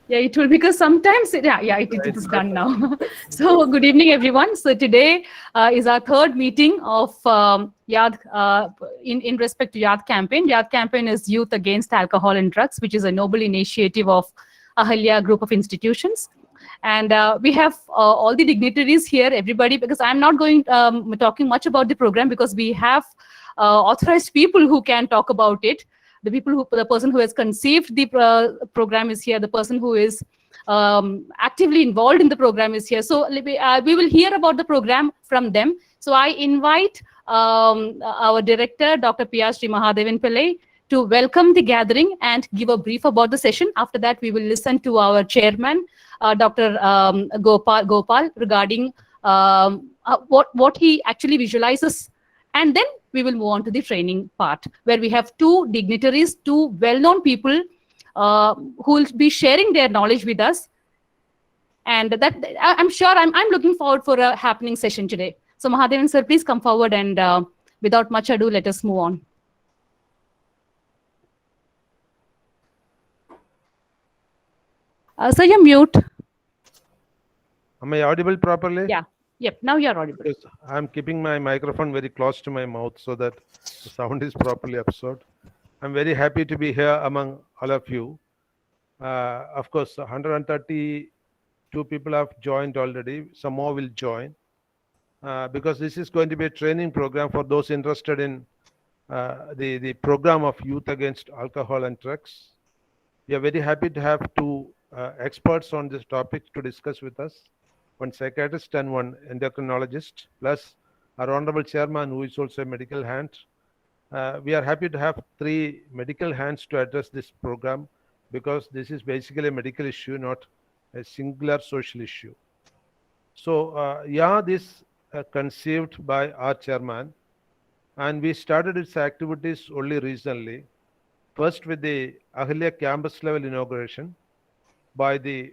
Yeah, it will, because sometimes, it is done now. So, good evening, everyone. So, today is our third meeting of Yad in respect to Yad campaign. Yad campaign is Youth Against Alcohol and Drugs, which is a noble initiative of Ahalya Group of Institutions. And we have all the dignitaries here, everybody, because I'm not going talking much about the program, because we have authorized people who can talk about it. The person who has conceived the program is here. The person who is actively involved in the program is here. So we will hear about the program from them. So I invite our director, Dr. P.R. Mahadevan Pillai, to welcome the gathering and give a brief about the session. After that, we will listen to our chairman, Dr. Gopal, regarding what he actually visualizes, and then we will move on to the training part, where we have two dignitaries, two well-known people who will be sharing their knowledge with us. And that I'm sure I'm looking forward for a happening session today. So Mahadevan sir, please come forward, and without much ado, let us move on. So you're mute. Am I audible properly? Yeah. Yep. Now you're audible. Because I'm keeping my microphone very close to my mouth so that the sound is properly absorbed. I'm very happy to be here among all of you. Of course, 132 people have joined already. Some more will join because this is going to be a training program for those interested in the program of Youth Against Alcohol and Drugs. We are very happy to have two experts on this topic to discuss with us. One psychiatrist and one endocrinologist, plus our honorable chairman, who is also a medical hand. We are happy to have three medical hands to address this program, because this is basically a medical issue, not a singular social issue. So, this conceived by our chairman, and we started its activities only recently. First with the Ahalya campus level inauguration by the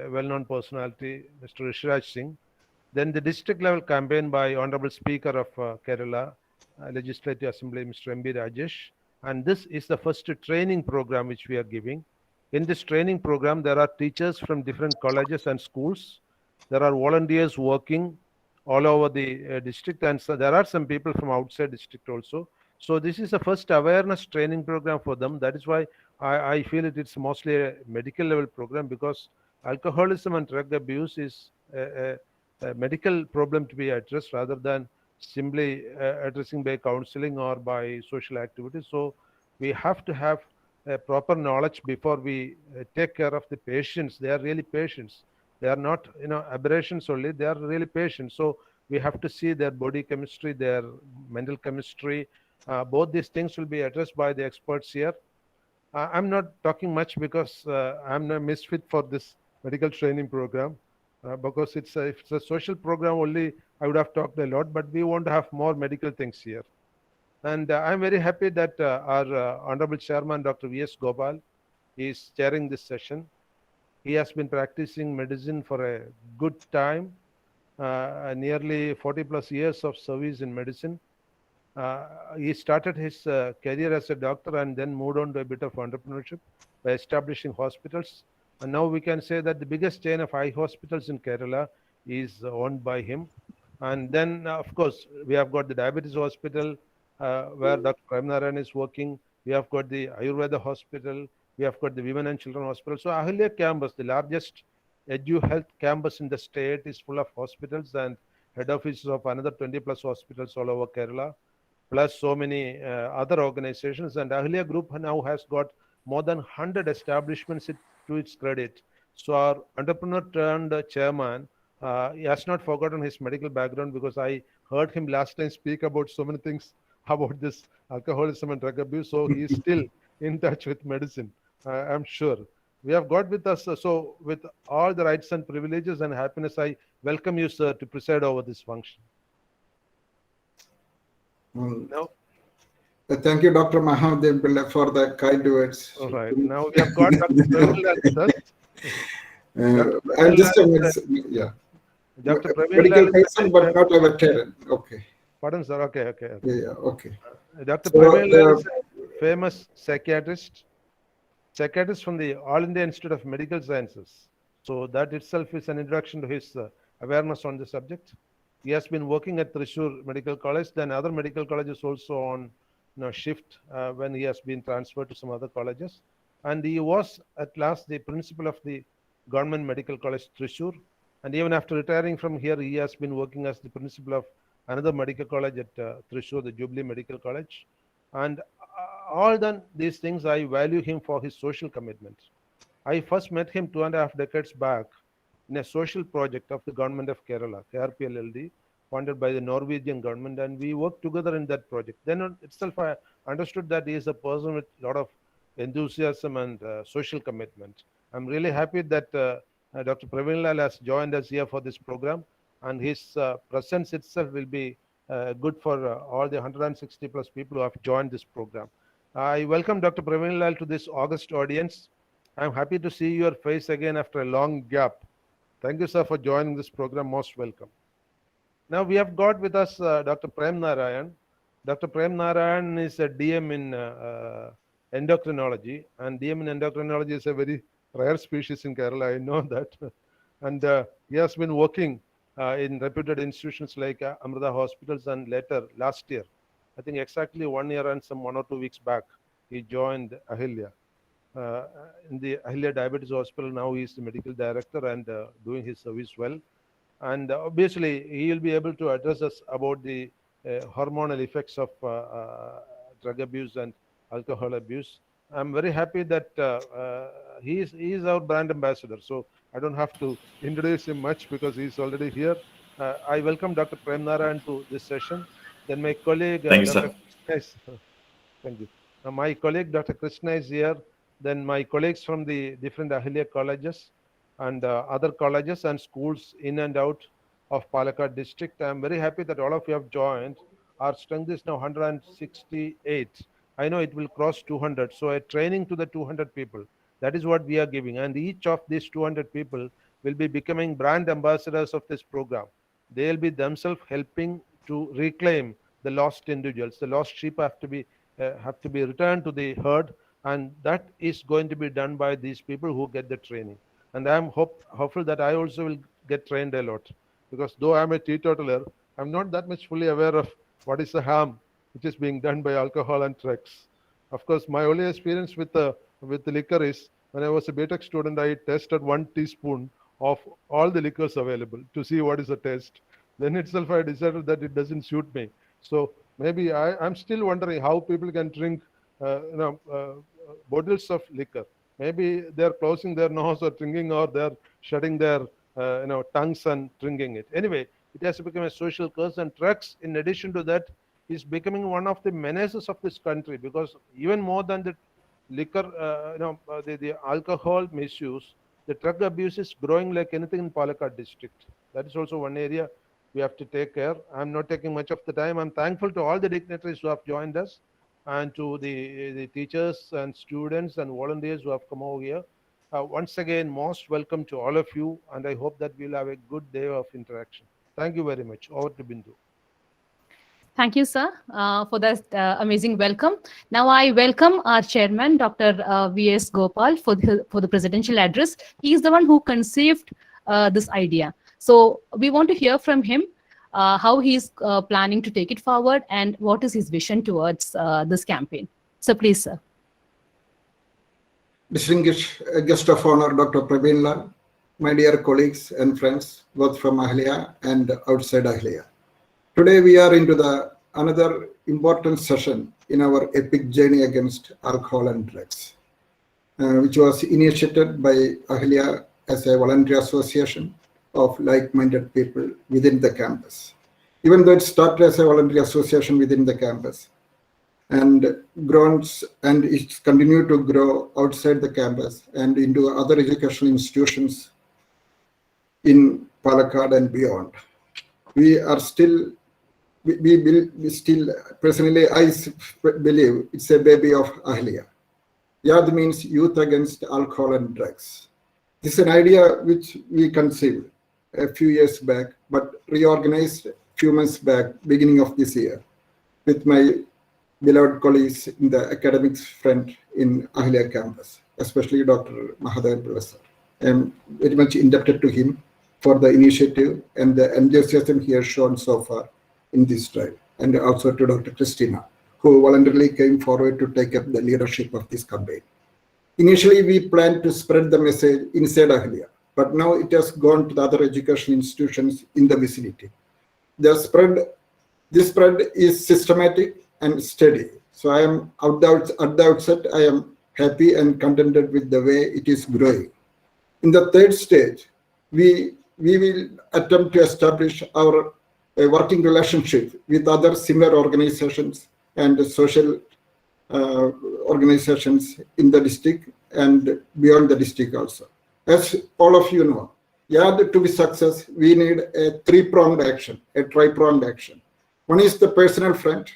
well-known personality, Mr. Rishraj Singh. Then the district level campaign by Honorable Speaker of Kerala Legislative Assembly, Mr. M.B. Rajesh. And this is the first training program which we are giving. In this training program, there are teachers from different colleges and schools. There are volunteers working all over the district, and so there are some people from outside district also. So this is the first awareness training program for them. That is why I feel it's mostly a medical level program, because alcoholism and drug abuse is a medical problem to be addressed rather than simply addressing by counseling or by social activities. So we have to have a proper knowledge before we take care of the patients. They are really patients. They are not, aberrations only. They are really patients. So we have to see their body chemistry, their mental chemistry. Both these things will be addressed by the experts here. I'm not talking much because I'm a misfit for this medical training program. Because if it's a social program only, I would have talked a lot, but we want to have more medical things here. And I'm very happy that our Honorable Chairman, Dr. V.S. Gopal, is chairing this session. He has been practicing medicine for a good time, nearly 40 plus years of service in medicine. He started his career as a doctor and then moved on to a bit of entrepreneurship by establishing hospitals. And now we can say that the biggest chain of eye hospitals in Kerala is owned by him. And then, of course, we have got the diabetes hospital where Dr. Prem is working. We have got the Ayurveda hospital. We have got the Women and Children hospital. So Ahalya campus, the largest edu health campus in the state, is full of hospitals and head offices of another 20 plus hospitals all over Kerala, plus so many other organizations. And Ahalya Group now has got more than 100 establishments to its credit. So our entrepreneur turned chairman, he has not forgotten his medical background, because I heard him last time speak about so many things about this alcoholism and drug abuse. So he is still in touch with medicine, I'm sure. We have got with us, so with all the rights and privileges and happiness, I welcome you, sir, to preside over this function. No. Thank you, Dr. Mahadevan Pillai, for the kind words. All right. Now we have got Dr. Praveen with us. I'm just a yeah. Dr. Medical person, but not a veteran. Okay. Pardon, sir. Okay. Yeah, okay. Dr. Praveen is a famous psychiatrist, psychiatrist from the All India Institute of Medical Sciences. So that itself is an introduction to his awareness on the subject. He has been working at Thrissur Medical College, then other medical colleges also on shift when he has been transferred to some other colleges. And he was at last the principal of the Government Medical College Thrissur. And even after retiring from here, he has been working as the principal of another medical college at Thrissur, the Jubilee Medical College. And all done these things, I value him for his social commitment. I first met him 2.5 decades back in a social project of the government of Kerala, KRPLLD, funded by the Norwegian government, and we worked together in that project. Then itself, I understood that he is a person with a lot of enthusiasm and social commitment. I'm really happy that Dr. Praveen Lal has joined us here for this program, and his presence itself will be good for all the 160 plus people who have joined this program. I welcome Dr. Praveen Lal to this August audience. I'm happy to see your face again after a long gap. Thank you, sir, for joining this program. Most welcome. Now we have got with us Dr. Prem Narayan. Dr. Prem Narayan is a DM in endocrinology, and DM in endocrinology is a very rare species in Kerala. I know that. And he has been working in reputed institutions like Amrita Hospitals, and later last year, I think exactly 1 year and some 1 or 2 weeks back, he joined Ahilya. In the Ahilya Diabetes Hospital, now he is the medical director and doing his service well. And obviously, he will be able to address us about the hormonal effects of drug abuse and alcohol abuse. I'm very happy that he is our brand ambassador, so I don't have to introduce him much because he's already here. I welcome Dr. Prem Narayan to this session. Then my colleague, Thank you, sir. Thank you. My colleague, Dr. Krishna, is here. Then my colleagues from the different Ahilya colleges and other colleges and schools in and out of Palakkad district. I'm very happy that all of you have joined. Our strength is now 168. I know it will cross 200. So a training to the 200 people. That is what we are giving. And each of these 200 people will be becoming brand ambassadors of this program. They'll be themselves helping to reclaim the lost individuals. The lost sheep have to be returned to the herd. And that is going to be done by these people who get the training. And I'm hopeful that I also will get trained a lot. Because though I'm a teetotaler, I'm not that much fully aware of what is the harm which is being done by alcohol and drugs. Of course, my only experience with the liquor is when I was a BTech student, I tested 1 teaspoon of all the liquors available to see what is the taste. Then itself, I decided that it doesn't suit me. So maybe I'm still wondering how people can drink bottles of liquor. Maybe they're closing their nose or drinking, or they're shutting their tongues and drinking it. Anyway, it has become a social curse, and drugs, in addition to that, is becoming one of the menaces of this country, because even more than the liquor, the alcohol misuse, the drug abuse is growing like anything in Palakkad district. That is also one area we have to take care. I'm not taking much of the time. I'm thankful to all the dignitaries who have joined us, and to the teachers and students and volunteers who have come over here. Once again, most welcome to all of you, and I hope that we'll have a good day of interaction. Thank you very much. Over to Bindu. Thank you, sir, for that amazing welcome. Now I welcome our chairman, Dr. V.S. Gopal, for the presidential address. He is the one who conceived this idea. So we want to hear from him how he's planning to take it forward and what is his vision towards this campaign. So please, sir. Distinguished guest of honor, Dr. Praveen Lal, my dear colleagues and friends, both from Ahilya and outside Ahilya. Today we are into another important session in our epic journey against alcohol and drugs, which was initiated by Ahilya as a voluntary association of like-minded people within the campus. Even though it started as a voluntary association within the campus and grows, and it's continued to grow outside the campus and into other educational institutions in Palakkad and beyond. We are still, we still, personally, I believe it's a baby of Ahilya. YAD means Youth Against Alcohol and Drugs. This is an idea which we conceived a few years back, but reorganized a few months back, beginning of this year, with my beloved colleagues in the academics front in Ahilya campus. especially Dr. Mahadevan Professor. I am very much indebted to him for the initiative and the enthusiasm he has shown so far in this drive, and also to Dr. Christina, who voluntarily came forward to take up the leadership of this campaign. Initially, we planned to spread the message inside Ahlia, but now it has gone to the other education institutions in the vicinity. This spread is systematic and steady. So I am at the outset, I am happy and contented with the way it is growing. In the third stage, we will attempt to establish our working relationship with other similar organizations and social organizations in the district and beyond the district also. As all of you know, YAD to be success, we need a three-pronged action, a tri-pronged action. One is the personal front,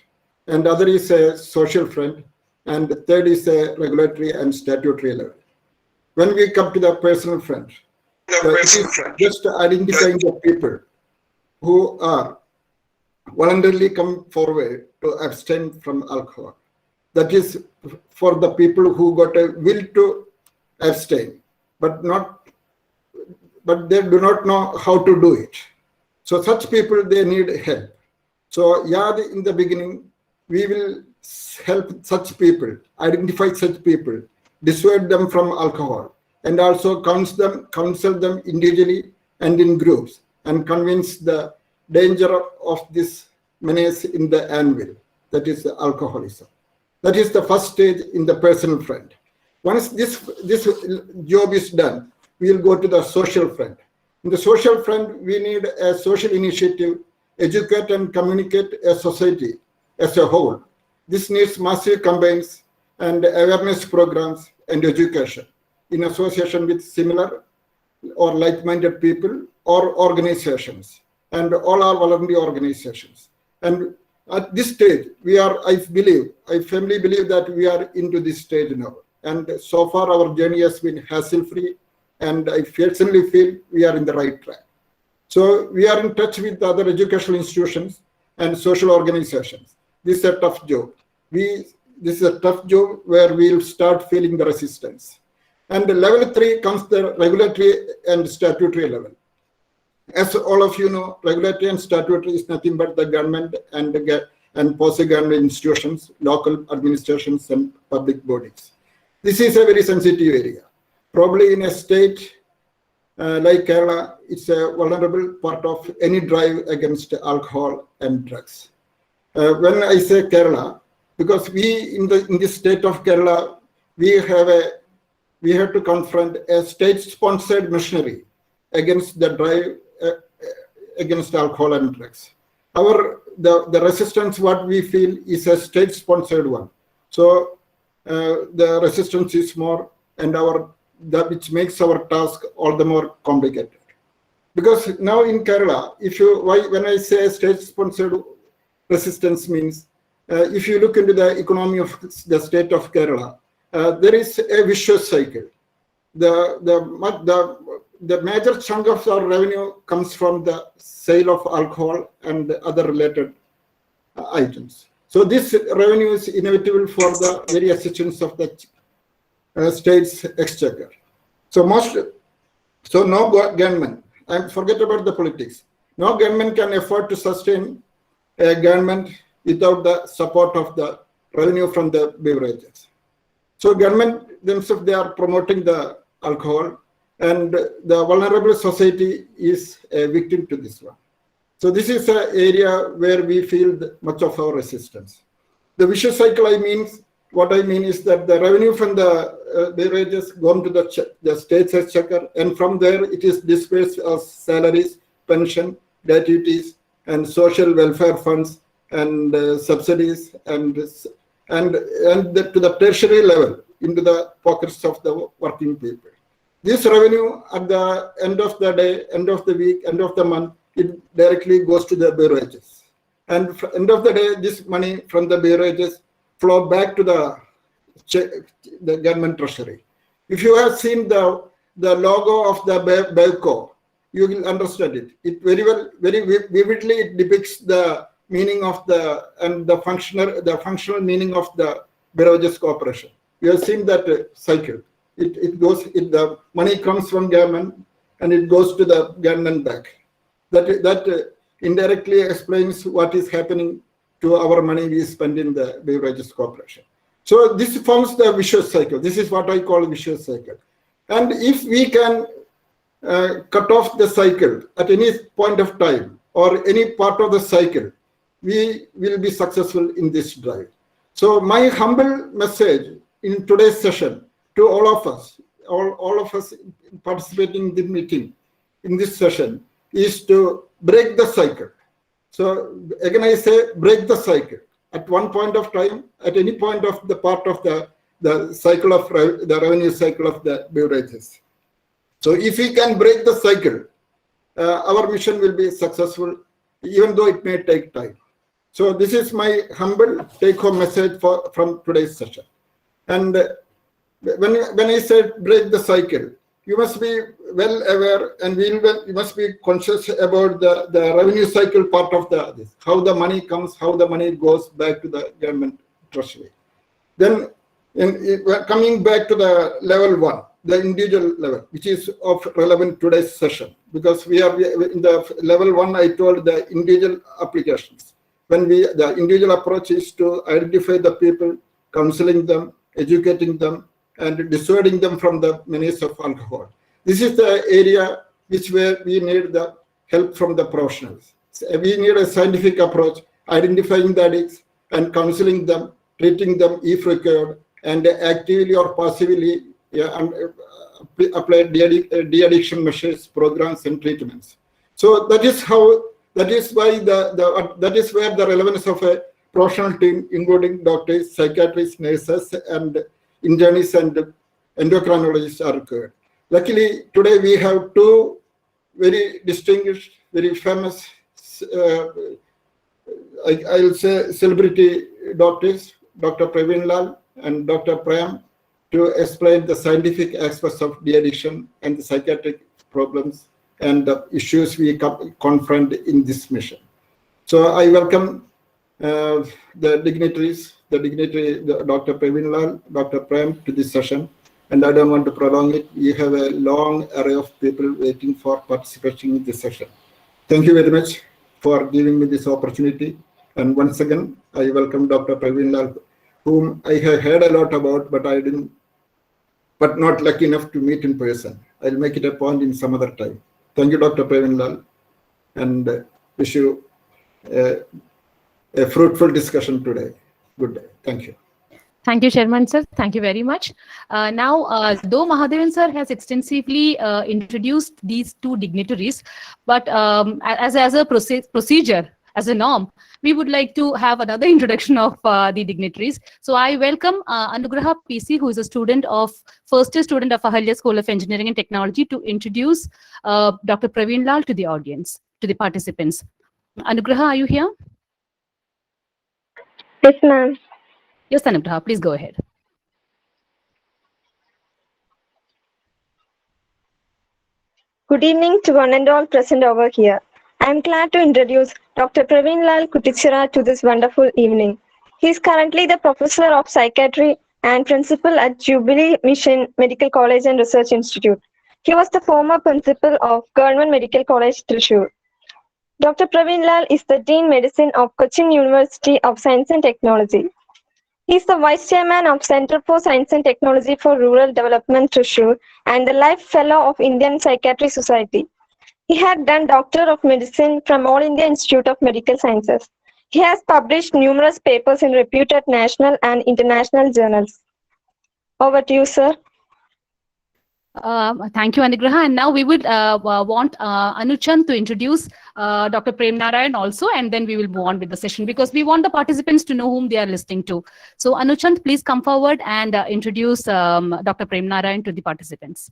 and other is a social front, and the third is a regulatory and statutory level. When we come to the personal front, just identifying the people who are voluntarily come forward to abstain from alcohol. That is for the people who got a will to abstain, but they do not know how to do it. So such people, they need help. So YAD in the beginning, we will help such people, identify such people, dissuade them from alcohol, and also counsel them individually and in groups, and convince the danger of this menace in the anvil, that is alcoholism. That is the first stage in the personal front. Once this job is done, we will go to the social front. In the social front, we need a social initiative, educate and communicate a society as a whole. This needs massive campaigns and awareness programs and education in association with similar or like-minded people or organizations, and all our voluntary organizations. And at this stage, I firmly believe that we are into this stage now. And so far, our journey has been hassle-free, and I personally feel we are in the right track. So we are in touch with other educational institutions and social organizations. This is a tough job. This is a tough job where we'll start feeling the resistance. And level 3 comes the regulatory and statutory level. As all of you know, regulatory and statutory is nothing but the government and quasi-government institutions, local administrations, and public bodies. This is a very sensitive area. Probably in a state like Kerala, it's a vulnerable part of any drive against alcohol and drugs. When I say Kerala, because we in this state of Kerala, we have to confront a state-sponsored machinery against the drive against alcohol and drugs. The resistance, what we feel, is a state-sponsored one. So the resistance is more, and which makes our task all the more complicated. Because now in Kerala, when I say state-sponsored resistance means, if you look into the economy of the state of Kerala, there is a vicious cycle. The major chunk of our revenue comes from the sale of alcohol and other related items. So this revenue is inevitable for the very assistance of the state's exchequer. So no government, forget about the politics. No government can afford to sustain a government without the support of the revenue from the beverages. So government themselves, they are promoting the alcohol, and the vulnerable society is a victim to this one. So this is an area where we feel much of our resistance. The vicious cycle, what I mean is that the revenue from the beverages go to the state's exchequer, and from there it is dispersed as salaries, pension, gratuities, and social welfare funds, and subsidies, and to the tertiary level into the pockets of the working people. This revenue at the end of the day, end of the week, end of the month, it directly goes to the beverages. And at the end of the day, this money from the beverages flow back to the government treasury. If you have seen the logo of the Bevco, you will understand it. It very vividly it depicts the meaning of the functional meaning of the Beverages Corporation. You have seen that cycle. the money comes from government and it goes to the government back. That indirectly explains what is happening to our money we spend in the Beverages Corporation. So this forms the vicious cycle. This is what I call vicious cycle. And if we can cut off the cycle at any point of time or any part of the cycle, we will be successful in this drive. So my humble message in today's session to all of us participating in the meeting in this session is to break the cycle. So again, I say break the cycle. At one point of time, at any point of the part of the cycle of the revenue cycle of the beverages. So if we can break the cycle, our mission will be successful, even though it may take time. So this is my humble take-home message from today's session. And when I said break the cycle, you must be well aware and you must be conscious about the revenue cycle part of this, how the money comes, how the money goes back to the government treasury. Then coming back to the level 1, the individual level, which is of relevant today's session, because we are in the level 1, I told the individual applications. When the individual approach is to identify the people, counseling them, educating them, and dissuading them from the menace of alcohol. This is the area where we need the help from the professionals. So we need a scientific approach, identifying the addicts and counseling them, treating them if required, and actively or passively apply de-addiction measures, programs, and treatments. So that is where the relevance of a professional team, including doctors, psychiatrists, nurses, and internists and endocrinologists are required. Luckily, today we have two very distinguished, very famous, I'll say celebrity doctors, Dr. Praveen Lal and Dr. Prem, to explain the scientific aspects of de-addiction and the psychiatric problems and the issues we confront in this mission. So I welcome the dignitaries, Dr. Praveen Lal, Dr. Prem, to this session. And I don't want to prolong it. We have a long array of people waiting for participation in this session. Thank you very much for giving me this opportunity. And once again, I welcome Dr. Praveen Lal, whom I have heard a lot about, but not lucky enough to meet in person. I'll make it a point in some other time. Thank you, Dr. Praveen Lal, and wish you a fruitful discussion today. Good day. Thank you. Thank you, Chairman, sir. Thank you very much. Now, though Mahadevan, sir, has extensively introduced these two dignitaries, but as a procedure, as a norm, we would like to have another introduction of the dignitaries. So I welcome Anugraha PC, who is a student of first year student of Ahalya School of Engineering and Technology, to introduce Dr. Praveen Lal to the audience, to the participants. Anugraha, are you here? Yes, ma'am. Yes, Anugraha, please go ahead. Good evening to one and all present over here. I am glad to introduce Dr. Praveen Lal Kutichira to this wonderful evening. He is currently the Professor of Psychiatry and Principal at Jubilee Mission Medical College and Research Institute. He was the former Principal of Government Medical College, Thrissur. Dr. Praveen Lal is the Dean Medicine of Cochin University of Science and Technology. He is the Vice Chairman of Center for Science and Technology for Rural Development, Thrissur, and the Life Fellow of Indian Psychiatry Society. He had done Doctor of Medicine from All India Institute of Medical Sciences. He has published numerous papers in reputed national and international journals. Over to you, sir. Thank you, Anugraha. And now we would want Anuchand to introduce Dr. Prem Narayan also, and then we will move on with the session because we want the participants to know whom they are listening to. So Anuchand, please come forward and introduce Dr. Prem Narayan to the participants.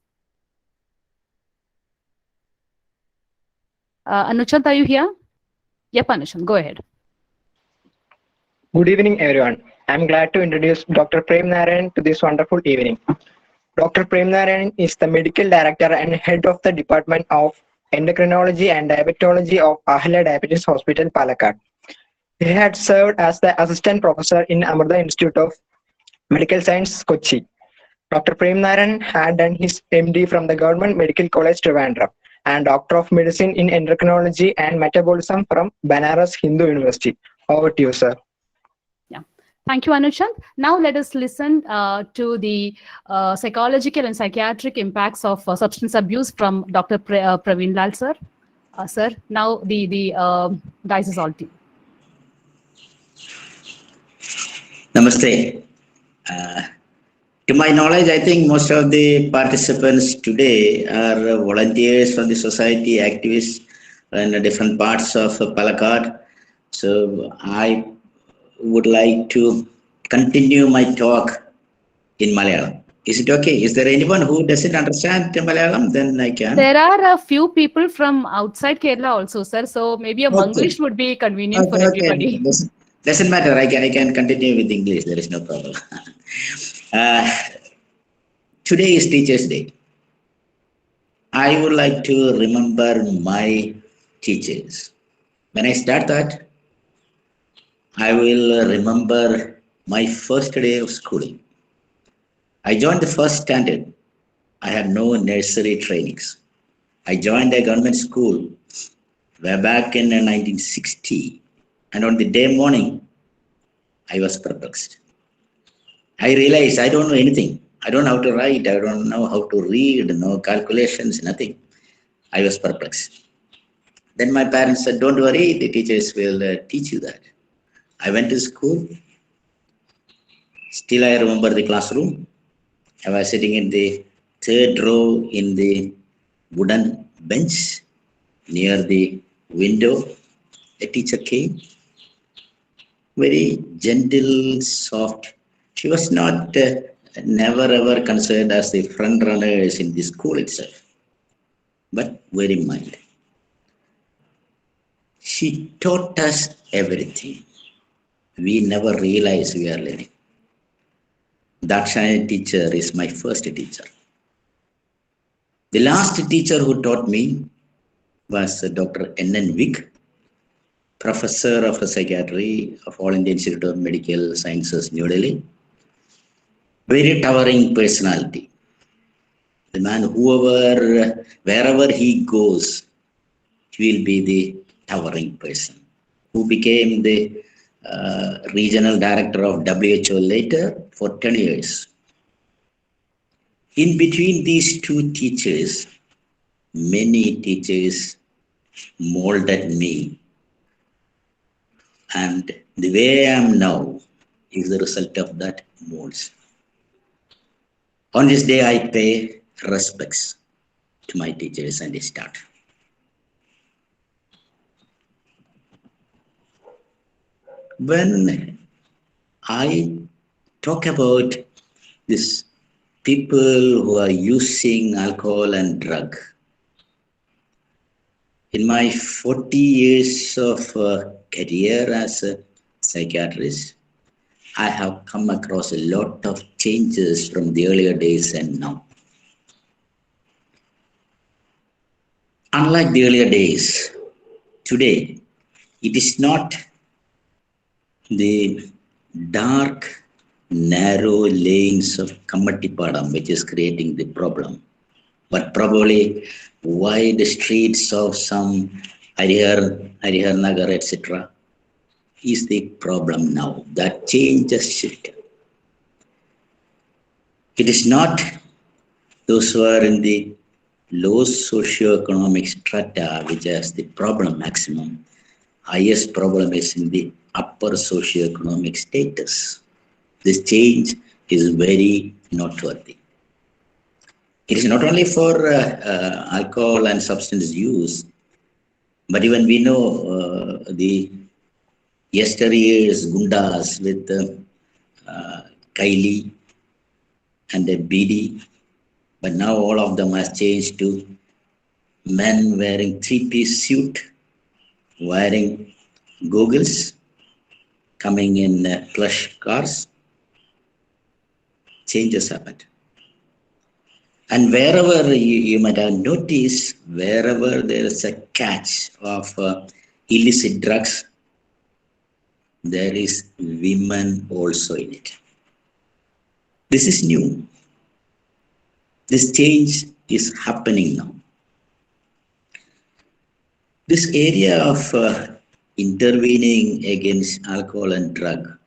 Anuchand, are you here? Yep, Anuchand, go ahead. Good evening, everyone. I'm glad to introduce Dr. Prem Narayan to this wonderful evening. Dr. Prem Narayan is the Medical Director and Head of the Department of Endocrinology and Diabetology of Ahalya Diabetes Hospital, Palakkad. He had served as the Assistant Professor in Amrita Institute of Medical Science, Kochi. Dr. Prem Narayan had done his MD from the Government Medical College Trivandrum and Doctor of Medicine in Endocrinology and Metabolism from Banaras Hindu University. Over to you, sir. Thank you, Anushant. Now let us listen to the psychological and psychiatric impacts of substance abuse from Dr. Praveen Lal, sir. Sir, now the dice is all to you. Namaste. To my knowledge, I think most of the participants today are volunteers from the society, activists in different parts of Palakkad. So I would like to continue my talk in Malayalam. Is it okay? Is there anyone who doesn't understand Malayalam? Then I can. There are a few people from outside Kerala also, sir. So maybe a Manglish would be convenient for everybody. Doesn't matter. I can continue with English. There is no problem. Today is Teachers' Day. I would like to remember my teachers. When I start that, I will remember my first day of schooling. I joined the first standard. I had no nursery trainings. I joined a government school way back in 1960. And on the day morning, I was perplexed. I realized I don't know anything. I don't know how to write. I don't know how to read, no calculations, nothing. I was perplexed. Then my parents said, don't worry, the teachers will teach you that. I went to school. Still, I remember the classroom. I was sitting in the third row in the wooden bench near the window. A teacher came. Very gentle, soft. She was not never ever considered as the front runners in the school itself, but very mild. She taught us everything. We never realized we are learning. Dakshayani teacher is my first teacher. The last teacher who taught me was Dr. N.N. Vig, Professor of Psychiatry of All India Institute of Medical Sciences, New Delhi. Very towering personality. The man, wherever he goes, he will be the towering person. Who became the regional director of WHO later for 10 years. In between these two teachers, many teachers molded me. And the way I am now is the result of that molds. On this day, I pay respects to my teachers and start. When I talk about these people who are using alcohol and drug, in my 40 years of career as a psychiatrist, I have come across a lot of changes from the earlier days and now. Unlike the earlier days, today, it is not the dark, narrow lanes of Kamattipadam which is creating the problem, but probably wide streets of some Harihar Nagar, etc. is the problem now. That change has shifted. It is not those who are in the low socio-economic strata which has the problem maximum. Highest problem is in the upper socio-economic status. This change is very noteworthy. It is not only for alcohol and substance use, but even we know the yesteryear's gundas with Kaili and the BD, but now all of them has changed to men wearing three-piece suit, wearing goggles, coming in plush cars. Changes happened. And wherever you might have noticed, wherever there is a catch of illicit drugs, there is women also in it. This is new. This change is happening now. This area of intervening against alcohol and drug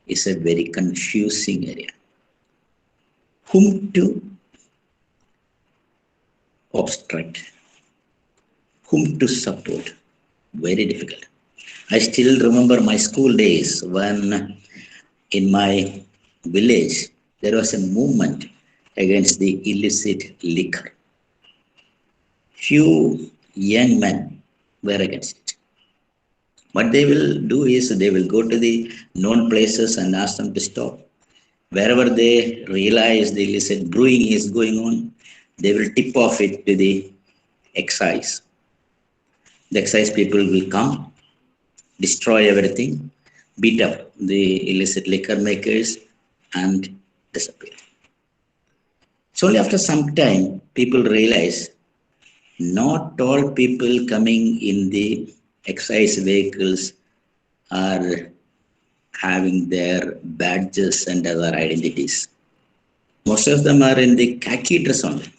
is a very confusing area. Whom to obstruct? Whom to support? Very difficult. I still remember my school days when in my village there was a movement against the illicit liquor. Few young men were against it. What they will do is they will go to the known places and ask them to stop. Wherever they realize the illicit brewing is going on, they will tip off it to the excise. The excise people will come, destroy everything, beat up the illicit liquor makers, and disappear. So only after some time, people realize not all people coming in the excise vehicles are having their badges and other identities. Most of them are in the khaki dress only.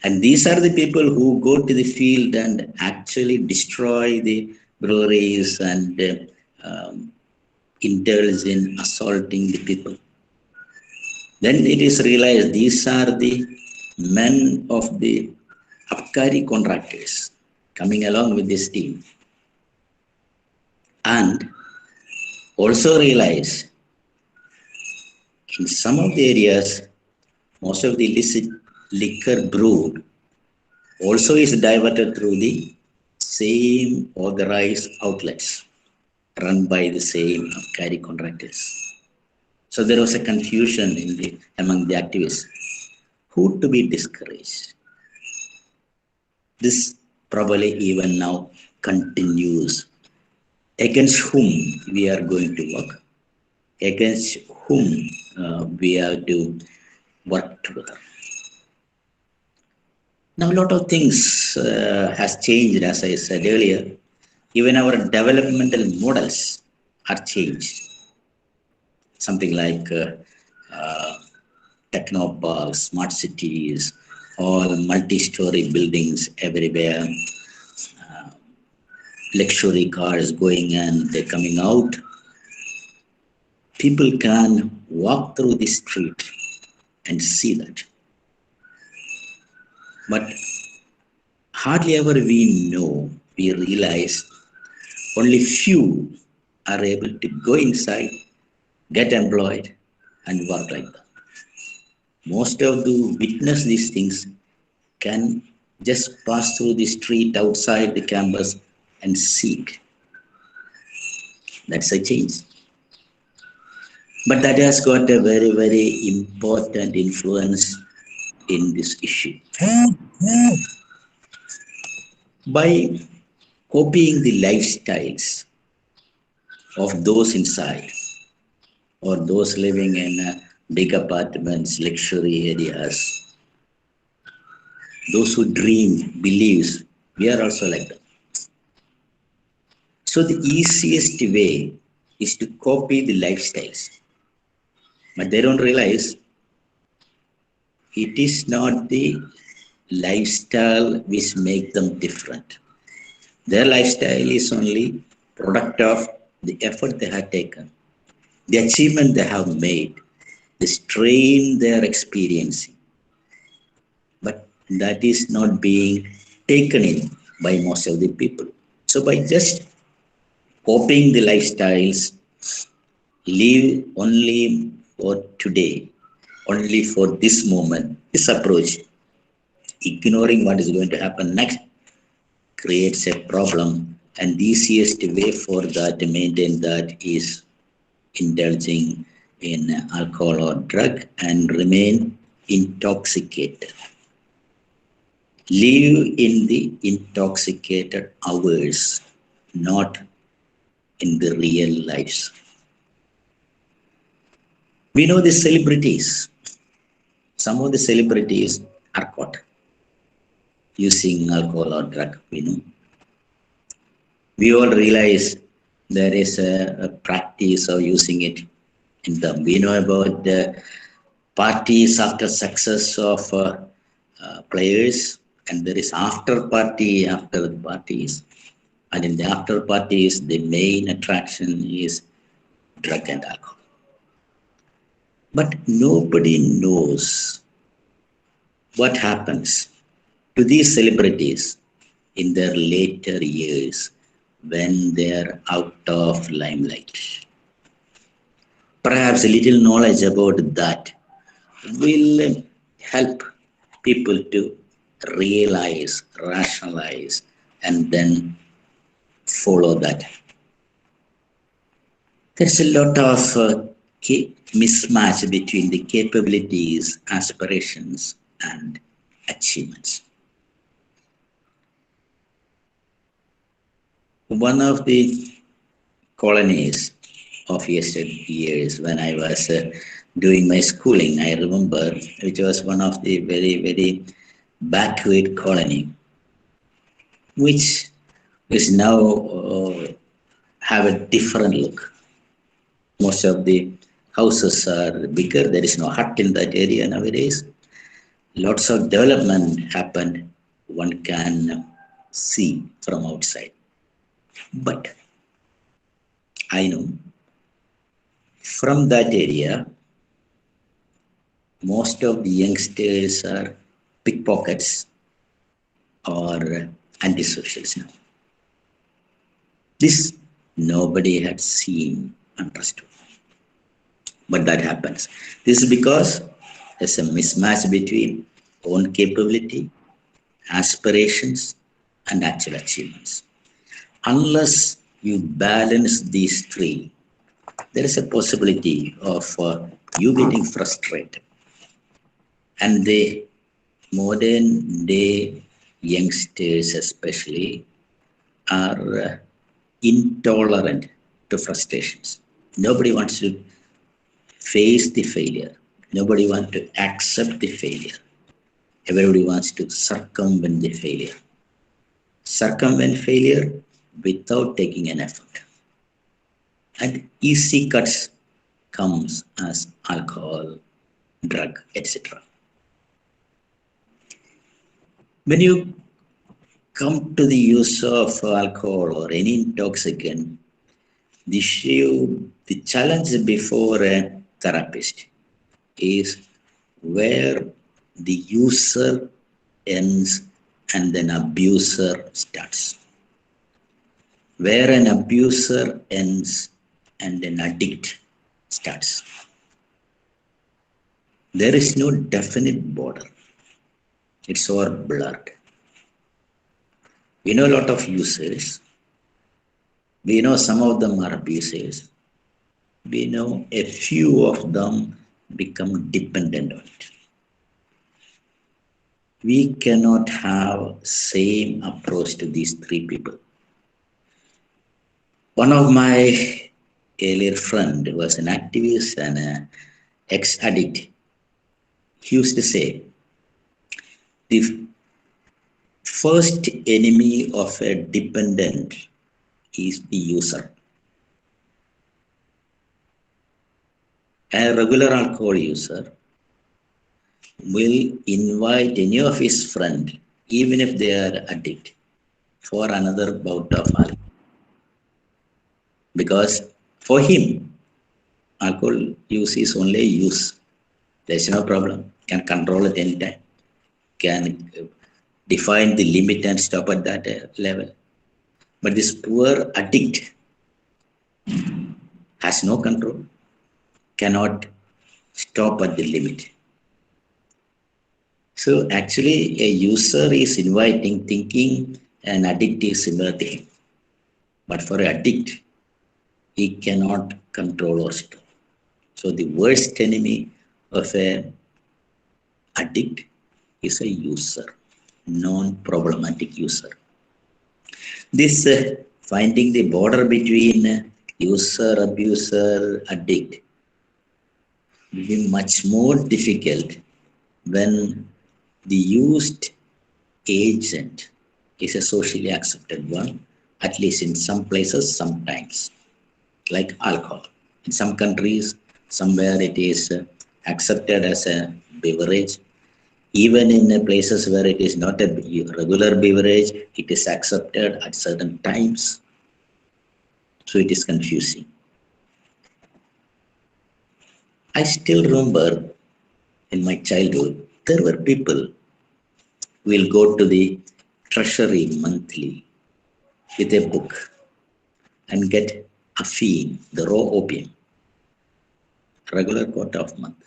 And these are the people who go to the field and actually destroy the breweries and indulge in assaulting the people. Then it is realized these are the men of the Abkari contractors coming along with this team. And also realize in some of the areas, most of the illicit liquor brewed also is diverted through the same authorized outlets run by the same Abkari contractors. So there was a confusion among the activists. Who to be discouraged? This probably even now continues. Against whom we are going to work, against whom we have to work together. Now a lot of things has changed, as I said earlier. Even our developmental models are changed. Something like technoparks, smart cities, all multi-story buildings everywhere. Luxury cars going and they're coming out. People can walk through the street and see that. But hardly ever we realize only few are able to go inside, get employed and work like that. Most of who witness these things can just pass through the street outside the campus and seek. That's a change. But that has got a very, very important influence in this issue. By copying the lifestyles of those inside or those living in big apartments, luxury areas, those who dream, believes, we are also like that. So the easiest way is to copy the lifestyles. But they don't realize it is not the lifestyle which make them different. Their lifestyle is only product of the effort they have taken, the achievement they have made, the strain they are experiencing. But that is not being taken in by most of the people. So by just copying the lifestyles, live only for today, only for this moment, this approach, ignoring what is going to happen next, creates a problem. And the easiest way for that to maintain that is indulging in alcohol or drug and remain intoxicated. Live in the intoxicated hours, not in the real lives. We know the celebrities. Some of the celebrities are caught using alcohol or drug, we know. We all realize there is a practice of using it in them. We know about parties after success of players, and there is after party after the parties. And in the after parties, the main attraction is drug and alcohol. But nobody knows what happens to these celebrities in their later years when they are out of limelight. Perhaps a little knowledge about that will help people to realize, rationalize, and then follow that. There's a lot of mismatch between the capabilities, aspirations, and achievements. One of the colonies of years when I was doing my schooling, I remember, which was one of the very, very backward colony, which is now have a different look. Most of the houses are bigger. There is no hut in that area nowadays. Lots of development happened. One can see from outside. But I know from that area, most of the youngsters are pickpockets or antisocials now. This nobody had seen, understood. But that happens. This is because there's a mismatch between own capability, aspirations, and actual achievements. Unless you balance these three, there is a possibility of you getting frustrated. And the modern day youngsters especially are intolerant to frustrations. Nobody wants to face the failure. Nobody wants to accept the failure. Everybody wants to circumvent the failure. Circumvent failure without taking an effort. And easy cuts comes as alcohol, drug, etc. When you come to the use of alcohol or any intoxicant, the challenge before a therapist is where the user ends and an abuser starts. Where an abuser ends and an addict starts. There is no definite border. It's all blurred. We know a lot of users. We know some of them are abusers. We know a few of them become dependent on it. We cannot have same approach to these three people. One of my earlier friend was an activist and an ex-addict. He used to say, the first enemy of a dependent is the user. A regular alcohol user will invite any of his friends, even if they are addicted, for another bout of alcohol. Because for him, alcohol use is only use. There's no problem. Can control at any time. Can define the limit and stop at that level. But this poor addict has no control, cannot stop at the limit. So actually a user is inviting, thinking an addict is similar to him. But for an addict, he cannot control or stop. So the worst enemy of an addict is a user, non-problematic user. This finding the border between user, abuser, addict will be much more difficult when the used agent is a socially accepted one, at least in some places, sometimes, like alcohol. In some countries, somewhere it is accepted as a beverage. Even in places where it is not a regular beverage, it is accepted at certain times. So it is confusing. I still remember in my childhood, there were people who will go to the treasury monthly with a book and get Afim, the raw opium, regular quota of month.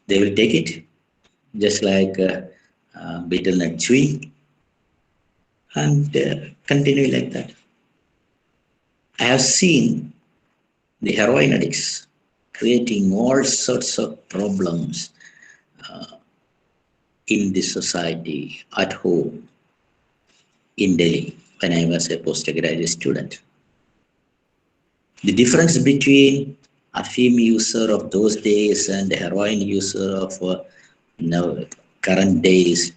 They will take it just like betel nut chewing and continue like that. I have seen the heroin addicts creating all sorts of problems in the society, at home, in Delhi, when I was a postgraduate student. The difference between Afim user of those days and heroin user of now current days,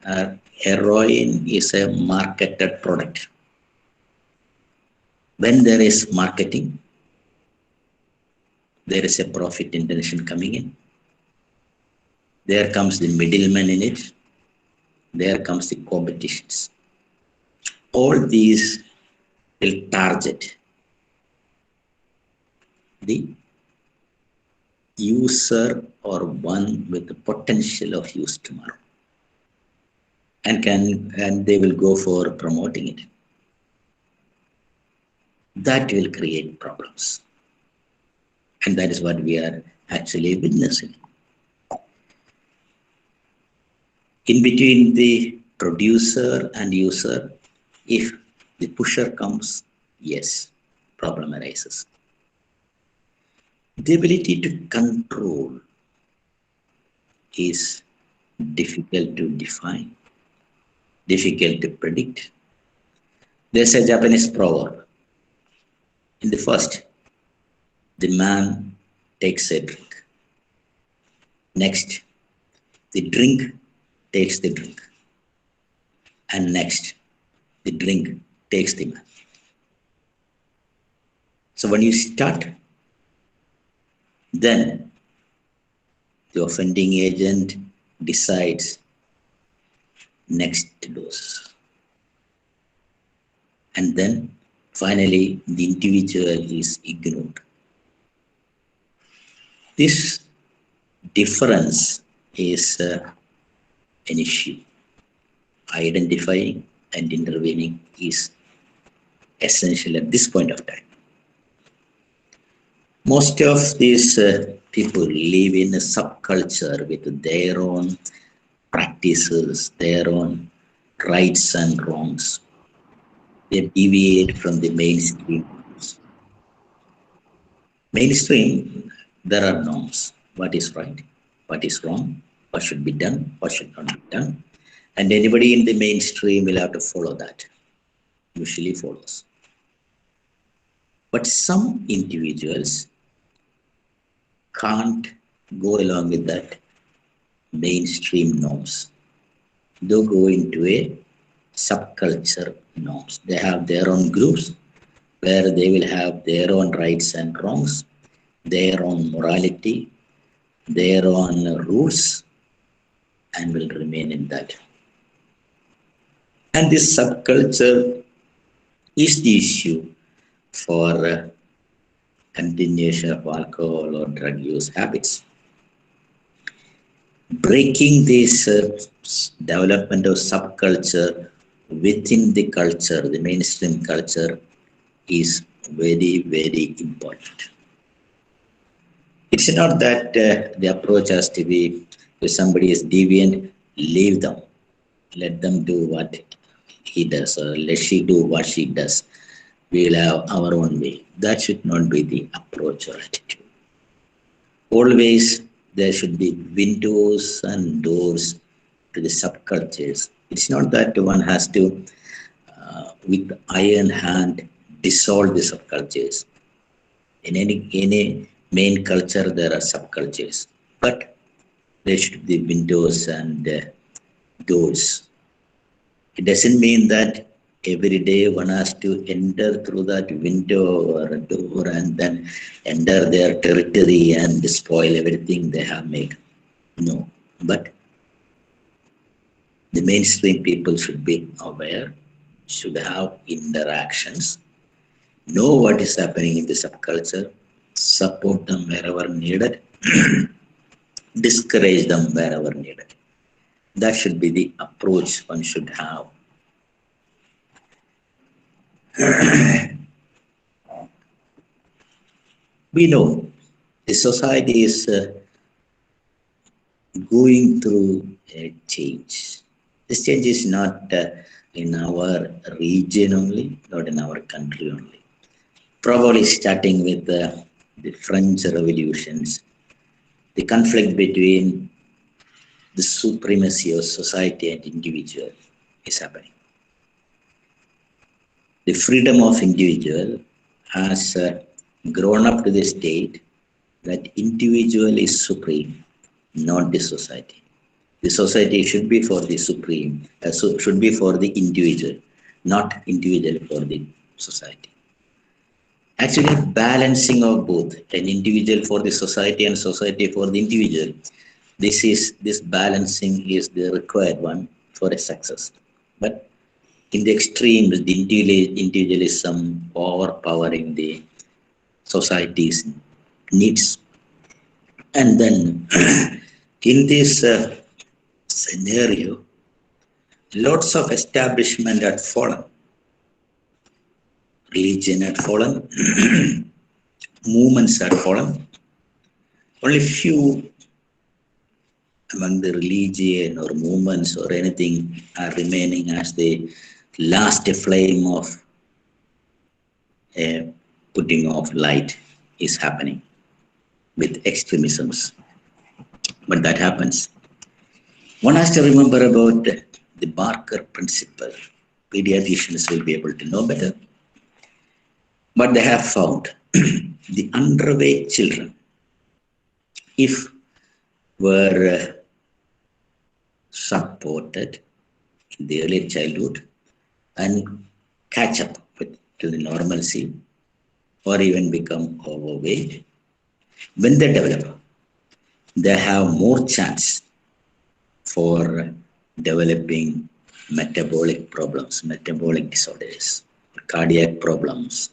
heroin is a marketed product. When there is marketing, there is a profit intention coming in. There comes the middleman in it. There comes the competitions. All these will target the user or one with the potential of use tomorrow, and they will go for promoting it. That will create problems, and that is what we are actually witnessing. In between the producer and user, if the pusher comes, yes, problem arises. The ability to control is difficult to define, difficult to predict. There's a Japanese proverb. In the first, the man takes a drink. Next, the drink takes the drink. And next, the drink takes the man. So when you start, then the offending agent decides next dose. And then finally the individual is ignored. This difference is an issue. Identifying and intervening is essential at this point of time. Most of these people live in a subculture with their own practices, their own rights and wrongs. They deviate from the mainstream norms. Mainstream, there are norms. What is right, what is wrong, what should be done, what should not be done. And anybody in the mainstream will have to follow that, usually follows. But some individuals can't go along with that mainstream norms. They go into a subculture norms. They have their own groups where they will have their own rights and wrongs, their own morality, their own rules, and will remain in that. And this subculture is the issue for continuation of alcohol or drug use habits. Breaking this development of subculture within the culture, the mainstream culture, is very, very important. It's not that the approach has to be, if somebody is deviant, leave them. Let them do what he does, or let she do what she does. We will have our own way. That should not be the approach or attitude. Always there should be windows and doors to the subcultures. It's not that one has to, with iron hand, dissolve the subcultures. In any main culture, there are subcultures, but there should be windows and doors. It doesn't mean that Every day one has to enter through that window or a door and then enter their territory and spoil everything they have made. No, but the mainstream people should be aware, should have interactions, know what is happening in the subculture, support them wherever needed, discourage them wherever needed. That should be the approach one should have. We know the society is going through a change. This change is not in our region only, not in our country only. Probably starting with the French revolutions, the conflict between the supremacy of society and individual is happening. The freedom of individual has grown up to the state that individual is supreme, not the society. The society should be for the supreme, should be for the individual, not individual for the society. Actually, balancing of both, an individual for the society and society for the individual. This balancing is the required one for a success. But in the extremes, the individualism overpowering the society's needs. And then in this scenario, lots of establishment had fallen. Religion had fallen, movements had fallen. Only few among the religion or movements or anything are remaining as the last flame of a putting off light is happening with extremisms. But that happens. One has to remember about the Barker principle. Pediatricians will be able to know better. But they have found the underweight children, if were supported in the early childhood and catch up to the normalcy or even become overweight, when they develop, they have more chance for developing metabolic problems, metabolic disorders, cardiac problems.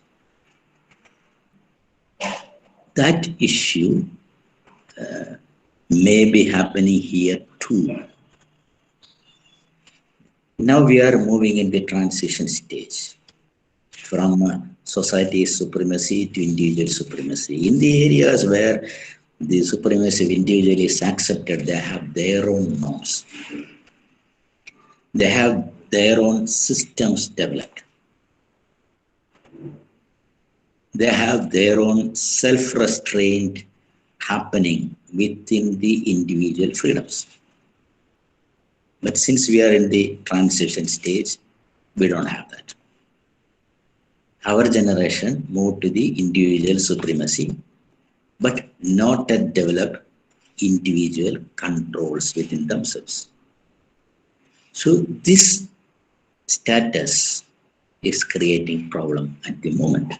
That issue may be happening here too. Now we are moving in the transition stage from society supremacy to individual supremacy. In the areas where the supremacy of individual is accepted, they have their own norms. They have their own systems developed. They have their own self-restraint happening within the individual freedoms. But since we are in the transition stage, we don't have that. Our generation moved to the individual supremacy, but not yet developed individual controls within themselves. So this status is creating problem at the moment.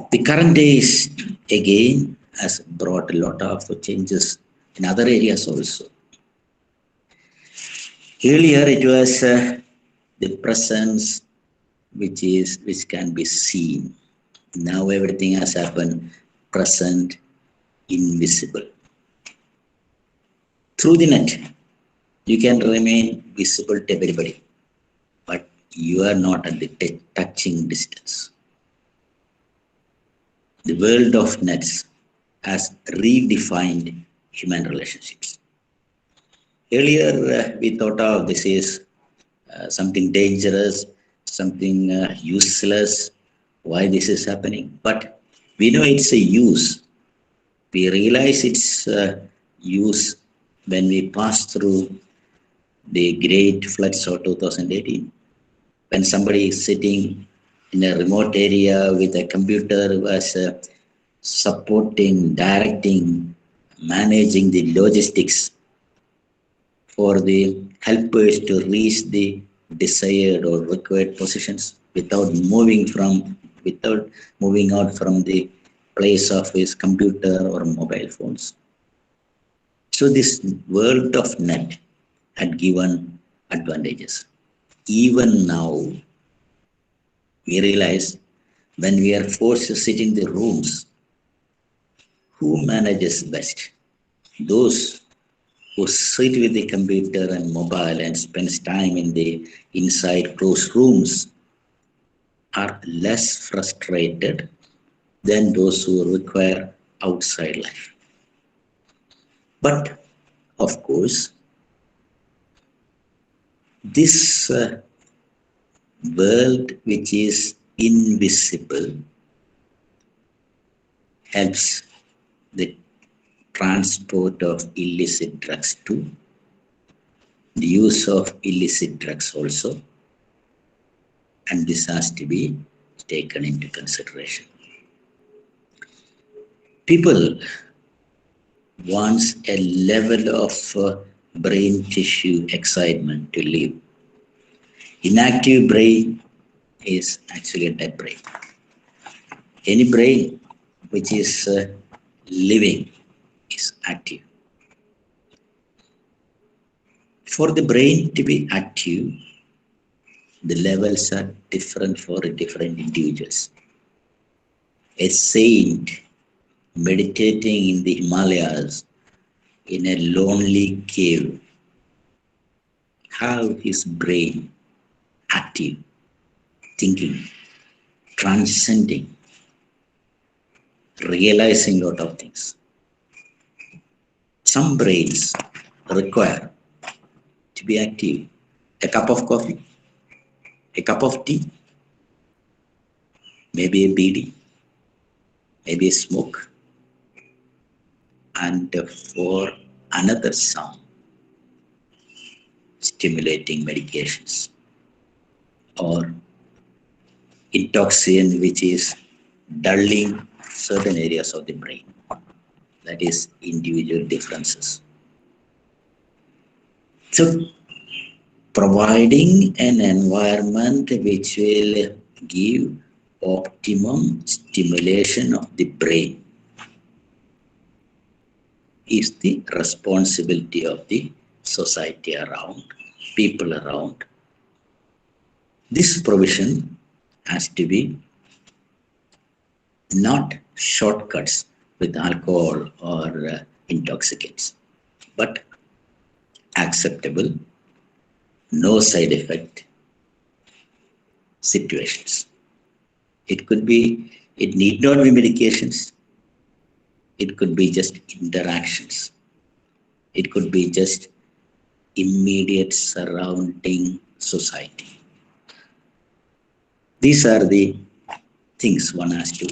The current days again has brought a lot of changes in other areas also. Earlier it was the presence which can be seen. Now everything has happened present, invisible. Through the net, you can remain visible to everybody, but you are not at the touching distance. The world of nets has redefined human relationships. Earlier, we thought of this is something dangerous, something useless, why this is happening. But we know it's a use. We realize its use when we pass through the great floods of 2018. When somebody is sitting in a remote area with a computer was supporting, directing, managing the logistics for the helpers to reach the desired or required positions without moving out from the place of his computer or mobile phones. So this world of net had given advantages. Even now, we realize when we are forced to sit in the rooms, who manages best? Those who sit with the computer and mobile and spends time in the inside closed rooms are less frustrated than those who require outside life. But of course, this world which is invisible helps the transport of illicit drugs too, the use of illicit drugs also, and this has to be taken into consideration. People wants a level of brain tissue excitement to live. Inactive brain is actually a dead brain. Any brain which is living is active. For the brain to be active, the levels are different for different individuals. A saint meditating in the Himalayas in a lonely cave have his brain active, thinking, transcending, realizing a lot of things. Some brains require to be active. A cup of coffee, a cup of tea, maybe a BD, maybe a smoke, and for another some stimulating medications or intoxicant which is dulling certain areas of the brain. That is individual differences. So providing an environment which will give optimum stimulation of the brain is the responsibility of the society around, people around. This provision has to be not shortcuts with alcohol or intoxicants, but acceptable, no side effect situations. It need not be medications. It could be just interactions. It could be just immediate surrounding society. These are the things one has to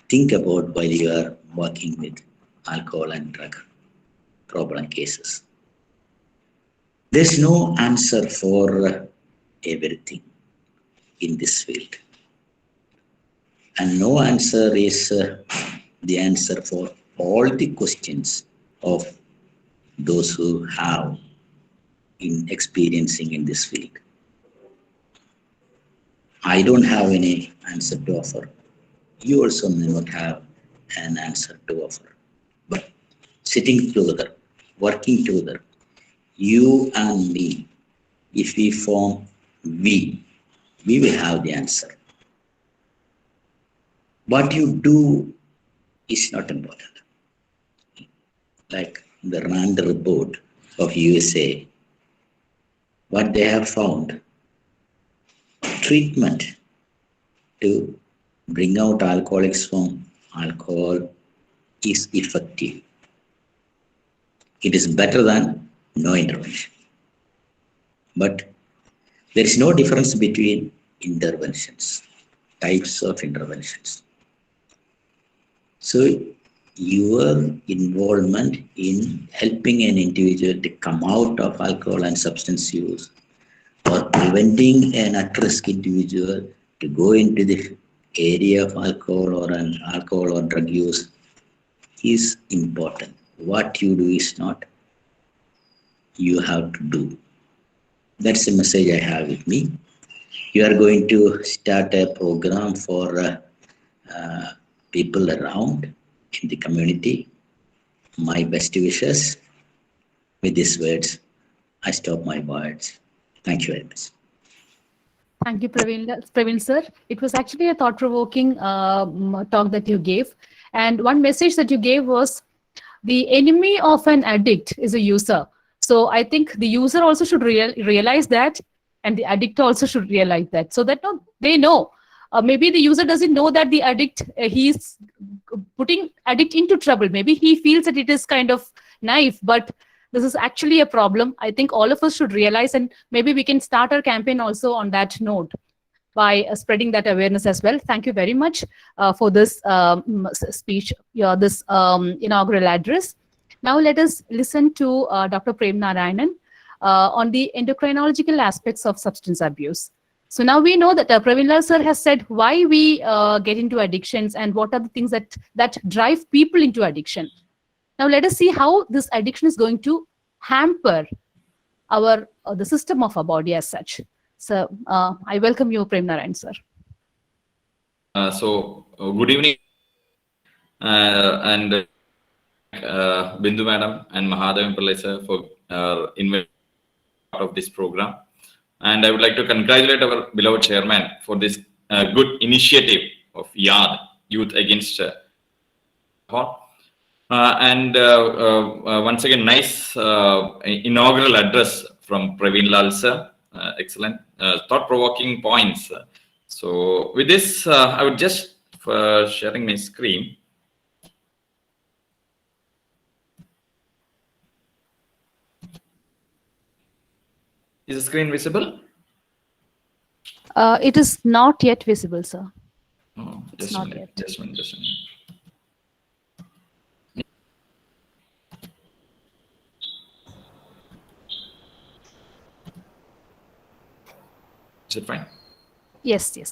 think about while you are working with alcohol and drug problem cases. There's no answer for everything in this field. And no answer is the answer for all the questions of those who have in experiencing in this field. I don't have any answer to offer. You also may not have an answer to offer. But sitting together, working together, you and me, if we form we will have the answer. What you do is not important. Like the RAND report of USA, what they have found, treatment to bring out alcoholics from alcohol is effective. It is better than no intervention. But there is no difference between interventions, types of interventions. So your involvement in helping an individual to come out of alcohol and substance use or preventing an at-risk individual to go into the area of alcohol or drug use is important. What you do is not. You have to do. That's the message I have with me. You are going to start a program for people around in the community. My best wishes. With these words, I stop my words. Thank you very much. Thank you, Praveen sir. It was actually a thought-provoking talk that you gave. And one message that you gave was the enemy of an addict is a user. So I think the user also should realize that, and the addict also should realize that, so that they know. Maybe the user doesn't know that the addict, he's putting addict into trouble. Maybe he feels that it is kind of naive, but this is actually a problem. I think all of us should realize, and maybe we can start our campaign also on that note by spreading that awareness as well. Thank you very much for this speech, this inaugural address. Now let us listen to Dr. Prem Narayanan on the endocrinological aspects of substance abuse. So now we know that Praveen Lal sir has said why we get into addictions and what are the things that drive people into addiction. Now let us see how this addiction is going to hamper the system of our body as such. So I welcome you, Prem Narayan sir. Good evening, and Bindu madam and Mahadevan Pillai sir for inviting part of this program. And I would like to congratulate our beloved chairman for this good initiative of YAD, Youth Against Alcohol. Once again, nice inaugural address from Praveen Lal sir. Excellent, thought-provoking points. So with this, I would just sharing my screen. Is the screen visible? It is not yet visible, sir. Oh, It's not yet. Just one. Is it fine? Yes. Yeah.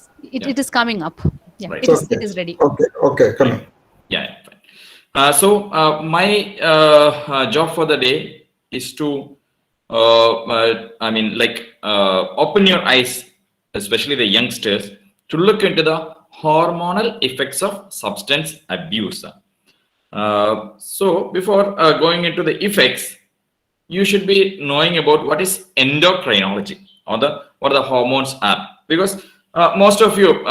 It is coming up. Yeah, Right. it is ready. Okay, come on. Yeah, fine. My job for the day is to, open your eyes, especially the youngsters, to look into the hormonal effects of substance abuse. So before going into the effects, you should be knowing about what is endocrinology, or what the hormones are, because most of you,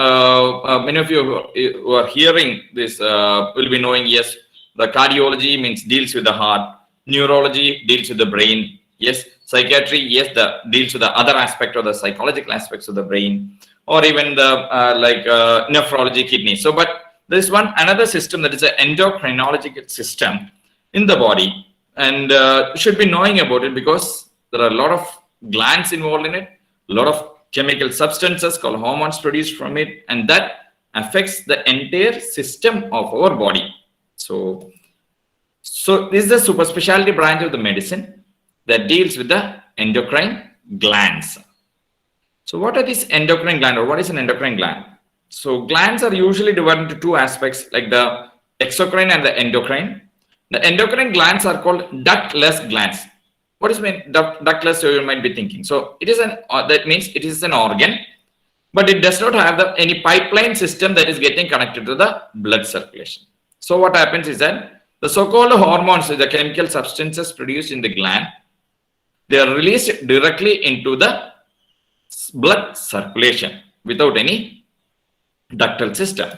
many of you who are hearing this will be knowing, yes, the cardiology means deals with the heart, neurology deals with the brain, yes, psychiatry, yes, deals with the other aspect of the psychological aspects of the brain, or even the nephrology, kidney. So, but there is another system that is an endocrinological system in the body, and should be knowing about it because there are a lot of glands involved in it, a lot of chemical substances called hormones produced from it, and that affects the entire system of our body. So this is the super specialty branch of the medicine that deals with the endocrine glands. So what are these endocrine glands, or what is an endocrine gland? So glands are usually divided into two aspects, like the exocrine and the endocrine. The endocrine glands are called ductless glands. What is mean ductless? So you might be thinking. So it is that means it is an organ, but it does not have any pipeline system that is getting connected to the blood circulation. So what happens is that the so-called hormones, the chemical substances produced in the gland, they are released directly into the blood circulation without any ductal system.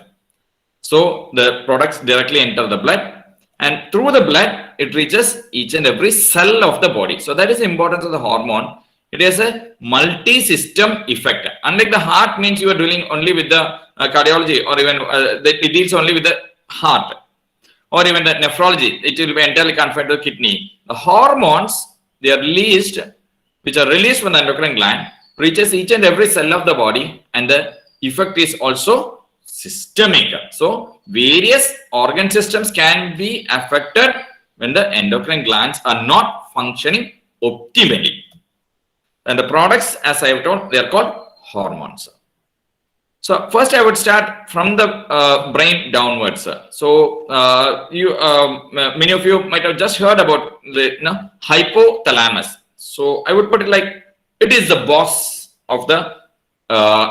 So the products directly enter the blood, and through the blood it reaches each and every cell of the body. So that is the importance of the hormone. It has a multi-system effect. Unlike the heart, means you are dealing only with the cardiology, or even it deals only with the heart, or even the nephrology, it will be entirely confined to the kidney. The hormones, they are released, which are released from the endocrine gland, reaches each and every cell of the body, and the effect is also systemic. So various organ systems can be affected when the endocrine glands are not functioning optimally. And the products, as I have told, they are called hormones. So first I would start from the brain downwards. So many of you might have just heard about the hypothalamus. So I would put it like it is the boss of the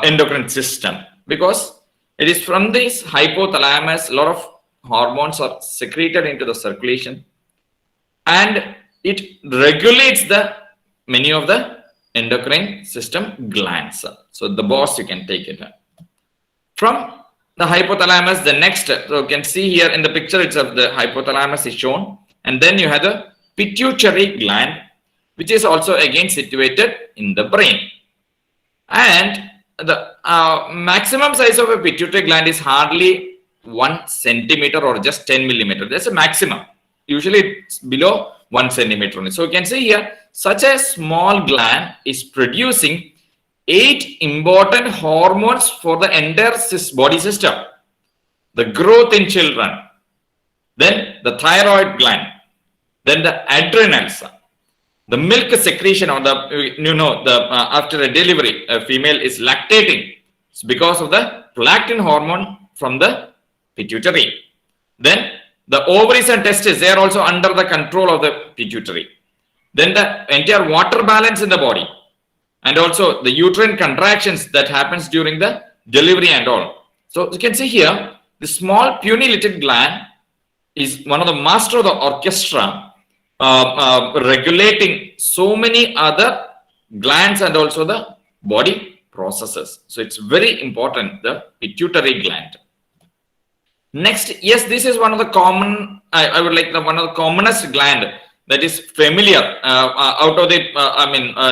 endocrine system, because it is from this hypothalamus a lot of hormones are secreted into the circulation, and it regulates the many of the endocrine system glands. So the boss, you can take it from the hypothalamus. The next, so you can see here in the picture itself, the hypothalamus is shown, and then you have the pituitary gland, which is also again situated in the brain. And the maximum size of a pituitary gland is hardly 1 centimeter or just 10 millimeter. That's a maximum. Usually it's below 1 centimeter only. So you can see here, such a small gland is producing 8 important hormones for the entire body system. The growth in children, then the thyroid gland, then the adrenals, the milk secretion, or the after a delivery, a female is lactating. It's because of the prolactin hormone from the pituitary. Then the ovaries and testes, they are also under the control of the pituitary. Then the entire water balance in the body, and also the uterine contractions that happens during the delivery and all. So you can see here, the small puny little gland is one of the master of the orchestra, regulating so many other glands and also the body processes. So it's very important, the pituitary gland. Next, yes, this is one of the common, I would like one of the commonest gland that is familiar out of the,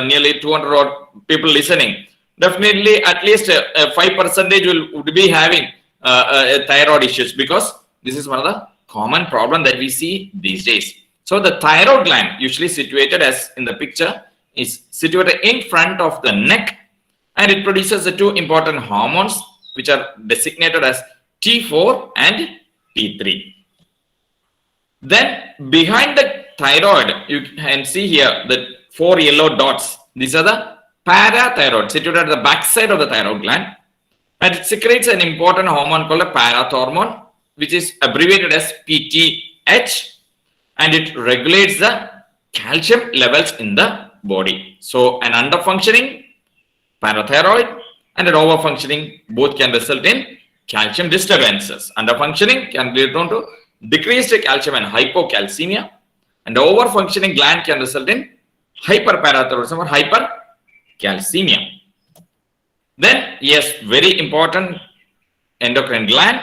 nearly 200 odd people listening. Definitely at least 5% would be having thyroid issues, because this is one of the common problem that we see these days. So the thyroid gland, usually situated as in the picture, is situated in front of the neck, and it produces the 2 important hormones which are designated as T4 and T3. Then behind the thyroid, you can see here the 4 yellow dots. These are the parathyroid, situated at the backside of the thyroid gland, and it secretes an important hormone called a parathormone, which is abbreviated as PTH, and it regulates the calcium levels in the body. So an under-functioning parathyroid and an over-functioning both can result in calcium disturbances. Under-functioning can lead to decreased calcium and hypocalcemia, and the over-functioning gland can result in hyperparathyroidism or hypercalcemia. Then, yes, very important endocrine gland,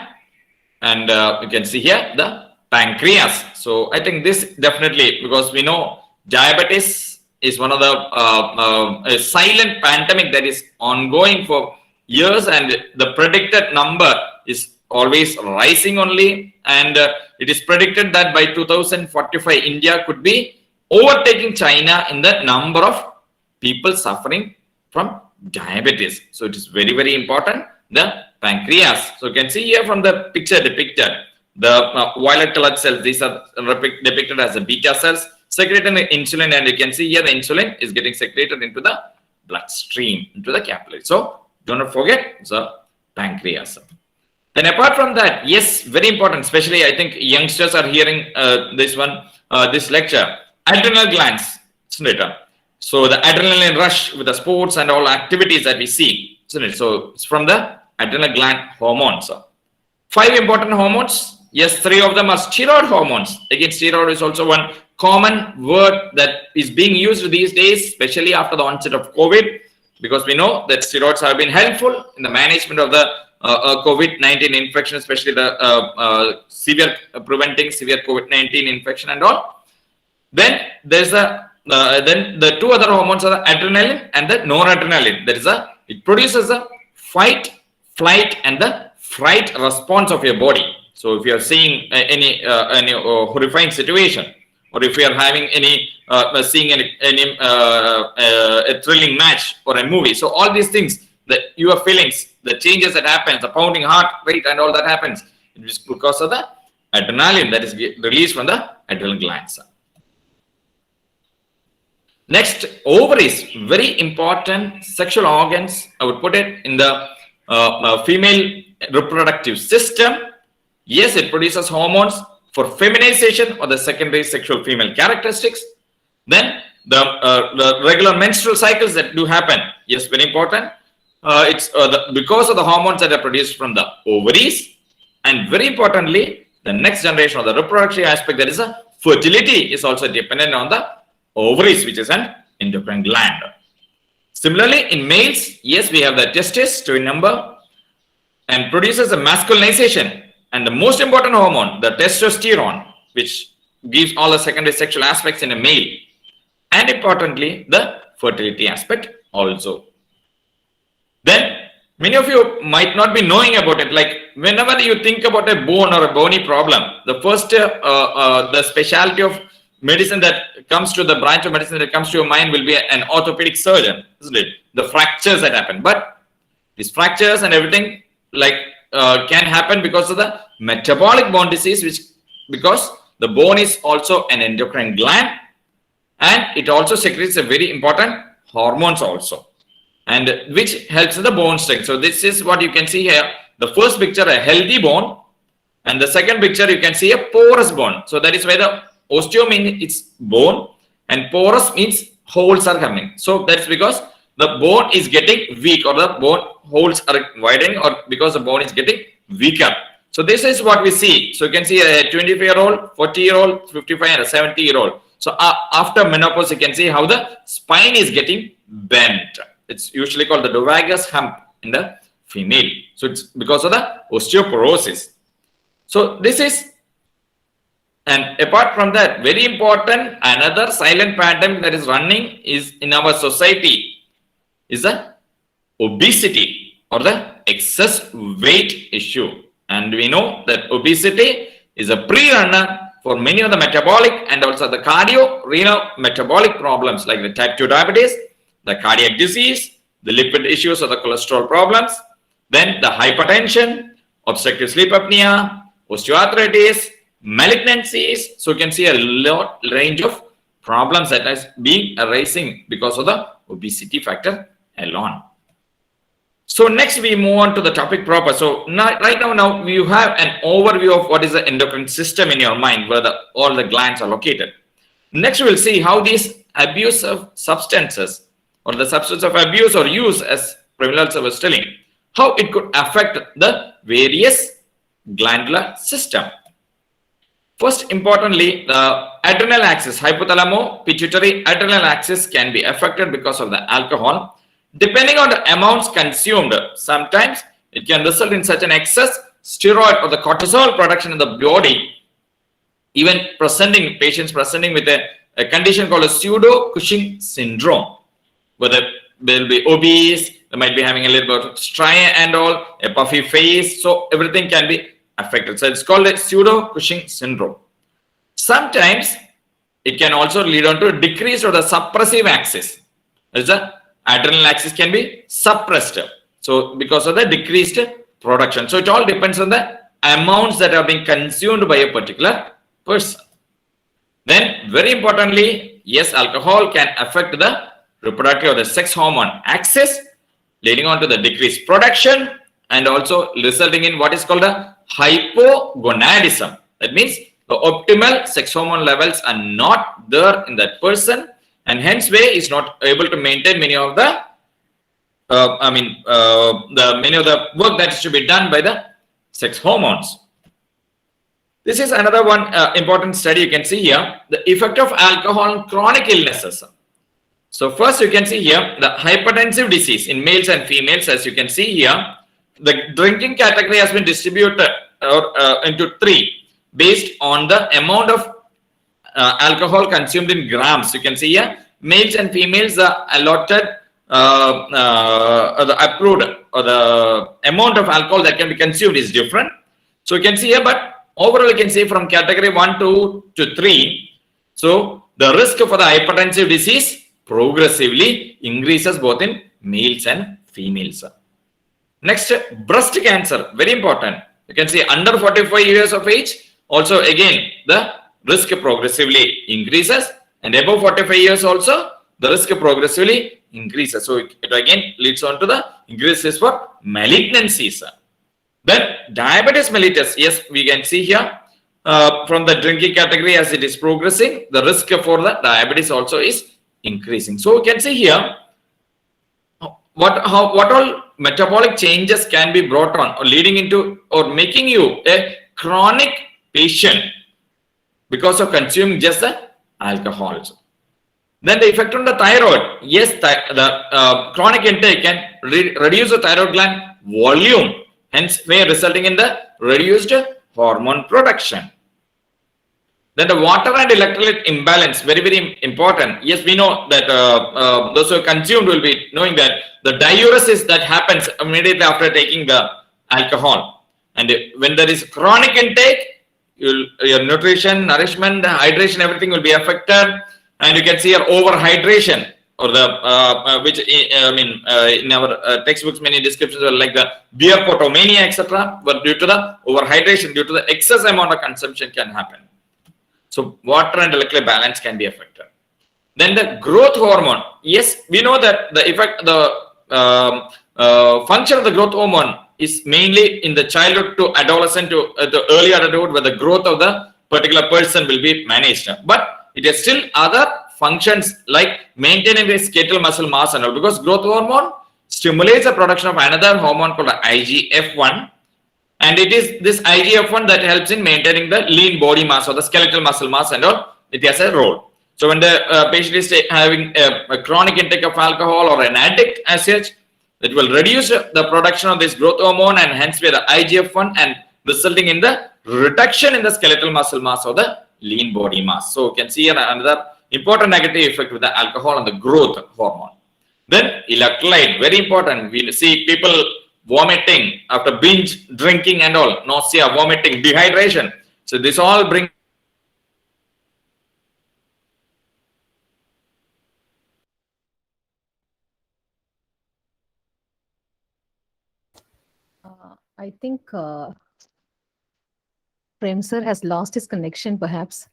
and you can see here the pancreas. So I think this definitely, because we know diabetes is one of the silent pandemic that is ongoing for years, and the predicted number is always rising only, and it is predicted that by 2045 India could be overtaking China in the number of people suffering from diabetes. So it is very, very important, the pancreas. So you can see here from the picture depicted, the violet colored cells, these are depicted as the beta cells, secreting insulin, and you can see here the insulin is getting secreted into the bloodstream, into the capillary. So do not forget the pancreas. Then apart from that, yes, very important, especially I think youngsters are hearing this lecture, adrenal glands, isn't it? So the adrenaline rush with the sports and all activities that we see, isn't it? So it's from the adrenal gland hormones. 5 important hormones. Yes, 3 of them are steroid hormones. Again, steroid is also one common word that is being used these days, especially after the onset of COVID, because we know that steroids have been helpful in the management of the COVID-19 infection, especially the preventing severe COVID-19 infection and all. Then there's then the 2 other hormones are the adrenaline and the noradrenaline. It produces the fight, flight, and the fright response of your body. So if you are seeing any horrifying situation, or if you are having seeing any a thrilling match or a movie, so all these things, that your feelings, the changes that happens, the pounding heart rate and all that happens, it is because of the adrenaline that is released from the adrenal glands. Next, ovaries, very important sexual organs. I would put it in the female reproductive system. Yes, it produces hormones for feminization or the secondary sexual female characteristics. Then the regular menstrual cycles that do happen. Yes, very important. It's because of the hormones that are produced from the ovaries, and very importantly, the next generation of the reproductive aspect, that is a fertility, is also dependent on the ovaries, which is an endocrine gland. Similarly, in males, yes, we have the testis to remember, and produces a masculinization, and the most important hormone, the testosterone, which gives all the secondary sexual aspects in a male, and importantly, the fertility aspect also. Then, many of you might not be knowing about it. Like whenever you think about a bone or a bony problem, the first, the specialty of medicine that comes to the branch of medicine that comes to your mind will be an orthopedic surgeon, isn't it? The fractures that happen. But these fractures and everything can happen because of the metabolic bone disease, which because the bone is also an endocrine gland, and it also secretes a very important hormones also, and which helps the bone strength. So this is what you can see here. The first picture, a healthy bone, and the second picture you can see a porous bone. So that is why the osteo means it's bone, and porous means holes are coming. So that's because the bone is getting weak, or the bone holes are widening, or because the bone is getting weaker. So this is what we see. So you can see a 25-year-old, 40-year-old, 55, and a 70-year-old. So after menopause, you can see how the spine is getting bent. It's usually called the Dovagus hump in the female. So it's because of the osteoporosis. So this is, and apart from that, very important, another silent pandemic that is running is in our society is the obesity or the excess weight issue. And we know that obesity is a pre-runner for many of the metabolic and also the cardio-renal metabolic problems like the type 2 diabetes, the cardiac disease, the lipid issues or the cholesterol problems, then the hypertension, obstructive sleep apnea, osteoarthritis, malignancies. So you can see a lot range of problems that is being arising because of the obesity factor alone. So next we move on to the topic proper. So right now you have an overview of what is the endocrine system in your mind, where all the glands are located. Next we'll see how these abuse of substances or the substance of abuse or use, as Previnlal was telling, how it could affect the various glandular system. First, importantly, the adrenal axis, hypothalamo-pituitary adrenal axis can be affected because of the alcohol. Depending on the amounts consumed, sometimes it can result in such an excess steroid or the cortisol production in the body, even patients presenting with a condition called a pseudo-Cushing syndrome, where they'll be obese, they might be having a little bit of striae and all, a puffy face, so everything can be affected. So it's called a pseudo-Cushing syndrome. Sometimes it can also lead on to a decreased or the suppressive axis. The adrenal axis can be suppressed. So because of the decreased production. So it all depends on the amounts that are being consumed by a particular person. Then very importantly, yes, alcohol can affect the reproductive or the sex hormone axis, leading on to the decreased production and also resulting in what is called a hypogonadism. That means the optimal sex hormone levels are not there in that person, and hence way is not able to maintain many of the many of the work that should be done by the sex hormones. This is another one important study you can see here, the effect of alcohol on chronic illnesses. So first you can see here the hypertensive disease in males and females. As you can see here, the drinking category has been distributed into three based on the amount of alcohol consumed in grams. You can see here males and females are allotted the approved or the amount of alcohol that can be consumed is different. So you can see here, but overall you can see from category 1 to 3. So the risk for the hypertensive disease progressively increases both in males and females. Next, breast cancer, very important. You can see under 45 years of age, also again the risk progressively increases, and above 45 years also the risk progressively increases. So it again leads on to the increases for malignancies. Then diabetes mellitus, yes, we can see here from the drinking category as it is progressing, the risk for the diabetes also is increasing. So we can see here what all metabolic changes can be brought on or leading into or making you a chronic patient because of consuming just the alcohol. Then the effect on the thyroid. Yes, the chronic intake can reduce the thyroid gland volume, hence may resulting in the reduced hormone production. Then the water and electrolyte imbalance, very, very important. Yes, we know that those who are consumed will be knowing that the diuresis that happens immediately after taking the alcohol. And when there is chronic intake, your nutrition, nourishment, hydration, everything will be affected. And you can see your overhydration or the, which in our textbooks, many descriptions are like the beer potomania, etc. But due to the overhydration, due to the excess amount of consumption can happen. So water and electrolyte balance can be affected. Then the growth hormone. Yes, we know that the effect, the function of the growth hormone is mainly in the childhood to adolescent to the early adulthood, where the growth of the particular person will be managed. But it has still other functions like maintaining the skeletal muscle mass and all, because growth hormone stimulates the production of another hormone called IGF-1. And it is this IGF-1 that helps in maintaining the lean body mass or the skeletal muscle mass and all. It has a role. So when the patient is having a chronic intake of alcohol or an addict as such, it will reduce the production of this growth hormone and hence where the IGF-1 and resulting in the reduction in the skeletal muscle mass or the lean body mass. So you can see another important negative effect with the alcohol and the growth hormone. Then electrolyte, very important. We see people vomiting after binge drinking and all, nausea, vomiting, dehydration. So this all bring I think Prem sir has lost his connection, perhaps.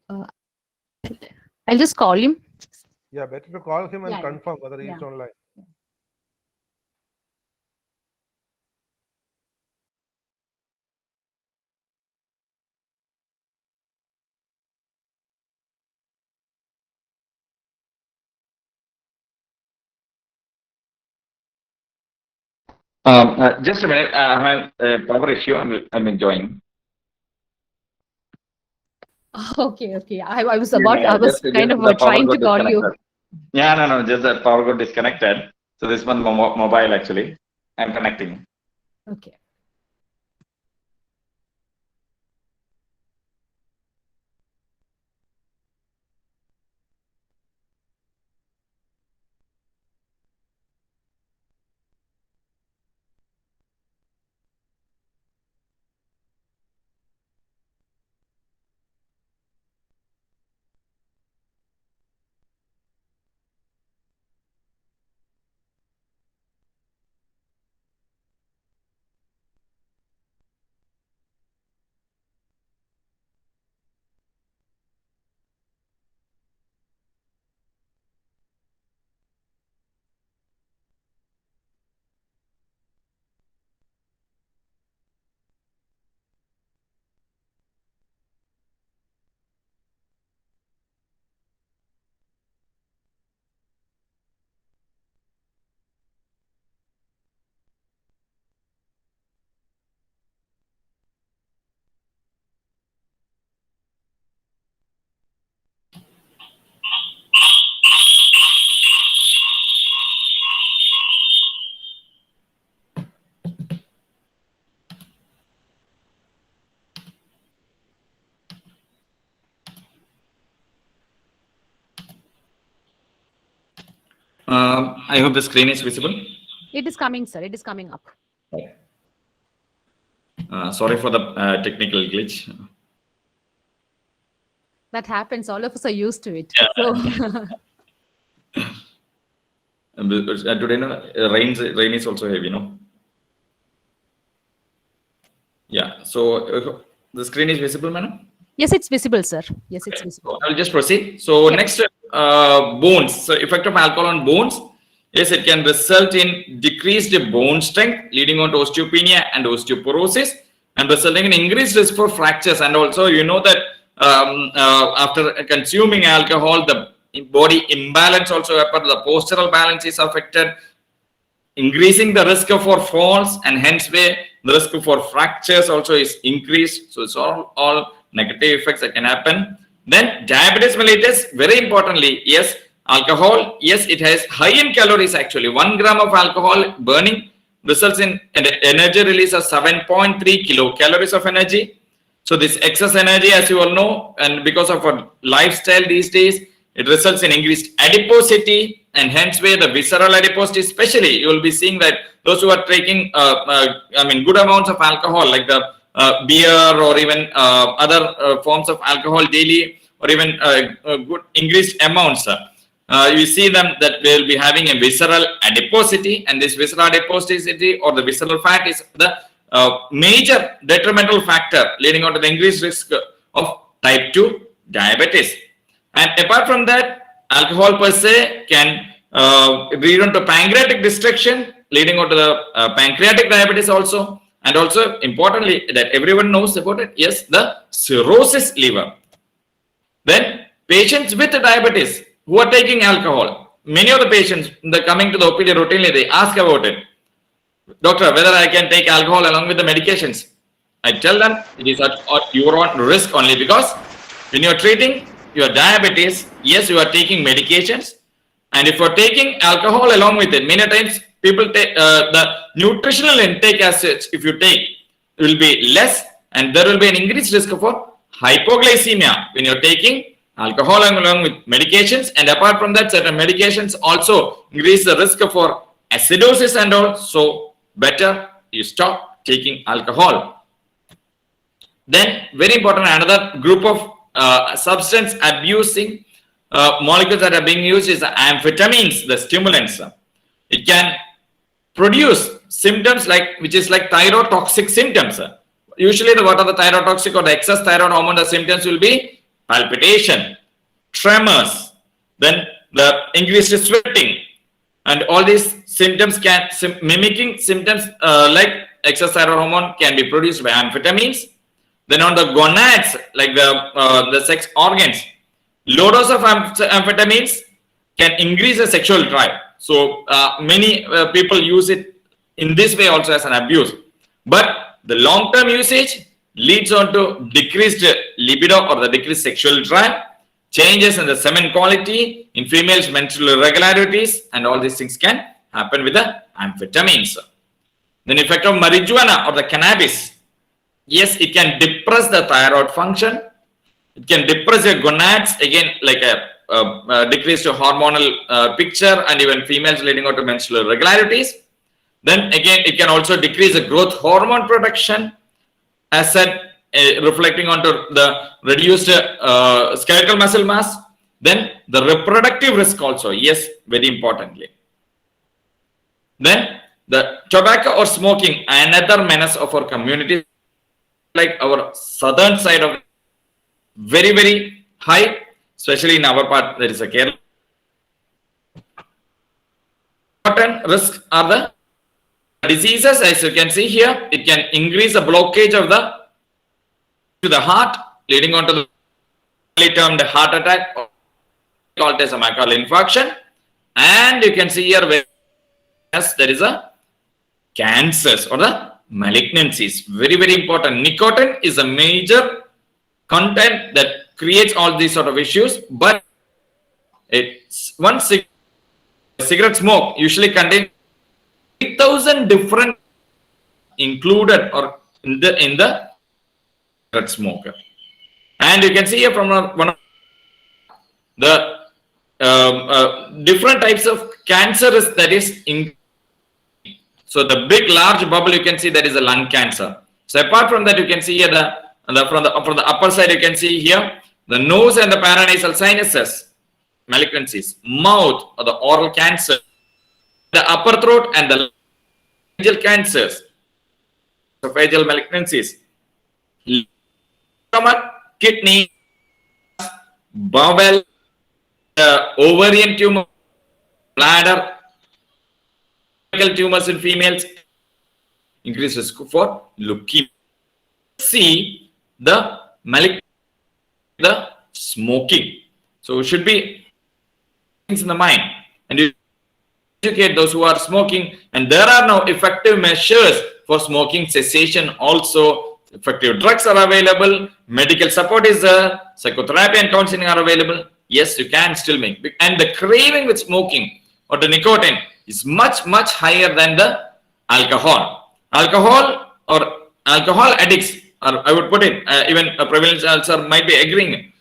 I'll just call him. Yeah, better to call him and Yeah, confirm whether he is yeah. online. just a minute. I have a power issue. I'm enjoying. Okay, okay. I was kind of trying to call you. Yeah, no, just the power got disconnected. So this one mobile actually. I'm connecting. Okay. I hope the screen is visible. It is coming, sir. It is coming up. Sorry for the technical glitch. That happens. All of us are used to it. Yeah. So today, rain is also heavy, no? Yeah. So the screen is visible, madam? Yes, it's visible, sir. Yes, it's visible. So I'll just proceed. So next, bones. So effect of alcohol on bones. Yes, it can result in decreased bone strength, leading on to osteopenia and osteoporosis, and resulting in increased risk for fractures. And also, you know that after consuming alcohol, the body imbalance also happens, the postural balance is affected, increasing the risk for falls, and hence way the risk for fractures also is increased. So it's all negative effects that can happen. Then diabetes mellitus, very importantly, yes, alcohol, yes, it has high in calories actually. 1 gram of alcohol burning results in an energy release of 7.3 kilocalories of energy. So this excess energy, as you all know, and because of our lifestyle these days, it results in increased adiposity, and hence where the visceral adiposity, especially, you will be seeing that those who are taking, good amounts of alcohol, like the beer or even other forms of alcohol daily, or even good increased amounts, you see them that they will be having a visceral adiposity, and this visceral adiposity or the visceral fat is the major detrimental factor leading on to the increased risk of type 2 diabetes. And apart from that, alcohol per se can lead on to pancreatic destruction, leading on to the pancreatic diabetes also. And also importantly, that everyone knows about it, yes, the cirrhosis liver. Then patients with diabetes who are taking alcohol, many of the patients coming to the OPD routinely, they ask about it. Doctor, whether I can take alcohol along with the medications. I tell them it is at your own risk only, because when you are treating your diabetes, yes, you are taking medications, and if you are taking alcohol along with it, many times people take the nutritional intake as such, if you take, it will be less, and there will be an increased risk for hypoglycemia when you are taking alcohol along with medications. And apart from that, certain medications also increase the risk for acidosis and all. So better you stop taking alcohol. Then very important, another group of substance abusing molecules that are being used is the amphetamines, the stimulants. It can produce symptoms which is like thyrotoxic symptoms. Usually what are the thyrotoxic or the excess thyroid hormone, the symptoms will be palpitation, tremors, then the increased sweating, and all these symptoms can mimicking symptoms like excess thyroid hormone can be produced by amphetamines. Then on the gonads, like the sex organs, low dose of amphetamines can increase the sexual drive. So many people use it in this way also as an abuse. But the long-term usage leads on to decreased libido or the decreased sexual drive, changes in the semen quality, in females menstrual irregularities, and all these things can happen with the amphetamines. Then effect of marijuana or the cannabis. Yes, it can depress the thyroid function. It can depress your gonads, again like a decreased hormonal picture, and even females leading on to menstrual irregularities. Then again, it can also decrease the growth hormone production, as said, reflecting onto the reduced skeletal muscle mass. Then the reproductive risk also, yes, very importantly. Then the tobacco or smoking, another menace of our community, like our southern side of very, very high, especially in our part, there is a Kerala. Important risks are the diseases, as you can see here. It can increase the blockage of the heart, leading on to the termed heart attack, called as a myocardial infarction. And you can see here where there is a cancers or the malignancies. Very, very important. Nicotine is a major content that creates all these sort of issues, but one cigarette smoke usually contains 3,000 different included or in the cigarette smoke. And you can see here from one of the different types of cancer that is in. So the big large bubble, you can see that is a lung cancer. So apart from that, you can see here from the upper side, you can see here the nose and the paranasal sinuses, malignancies, mouth or the oral cancer, the upper throat and the esophageal cancers, esophageal malignancies, stomach, kidney, bowel, ovarian tumor, bladder, tumors in females, increased risk for leukemia. See the the smoking. So it should be things in the mind, and you educate those who are smoking. And there are now effective measures for smoking cessation also. Effective drugs are available, medical support is there, psychotherapy and counseling are available. Yes, you can still make. And the craving with smoking or the nicotine is much higher than the alcohol. Alcohol or alcohol addicts, or I would put it, even a prevalence also might be agreeing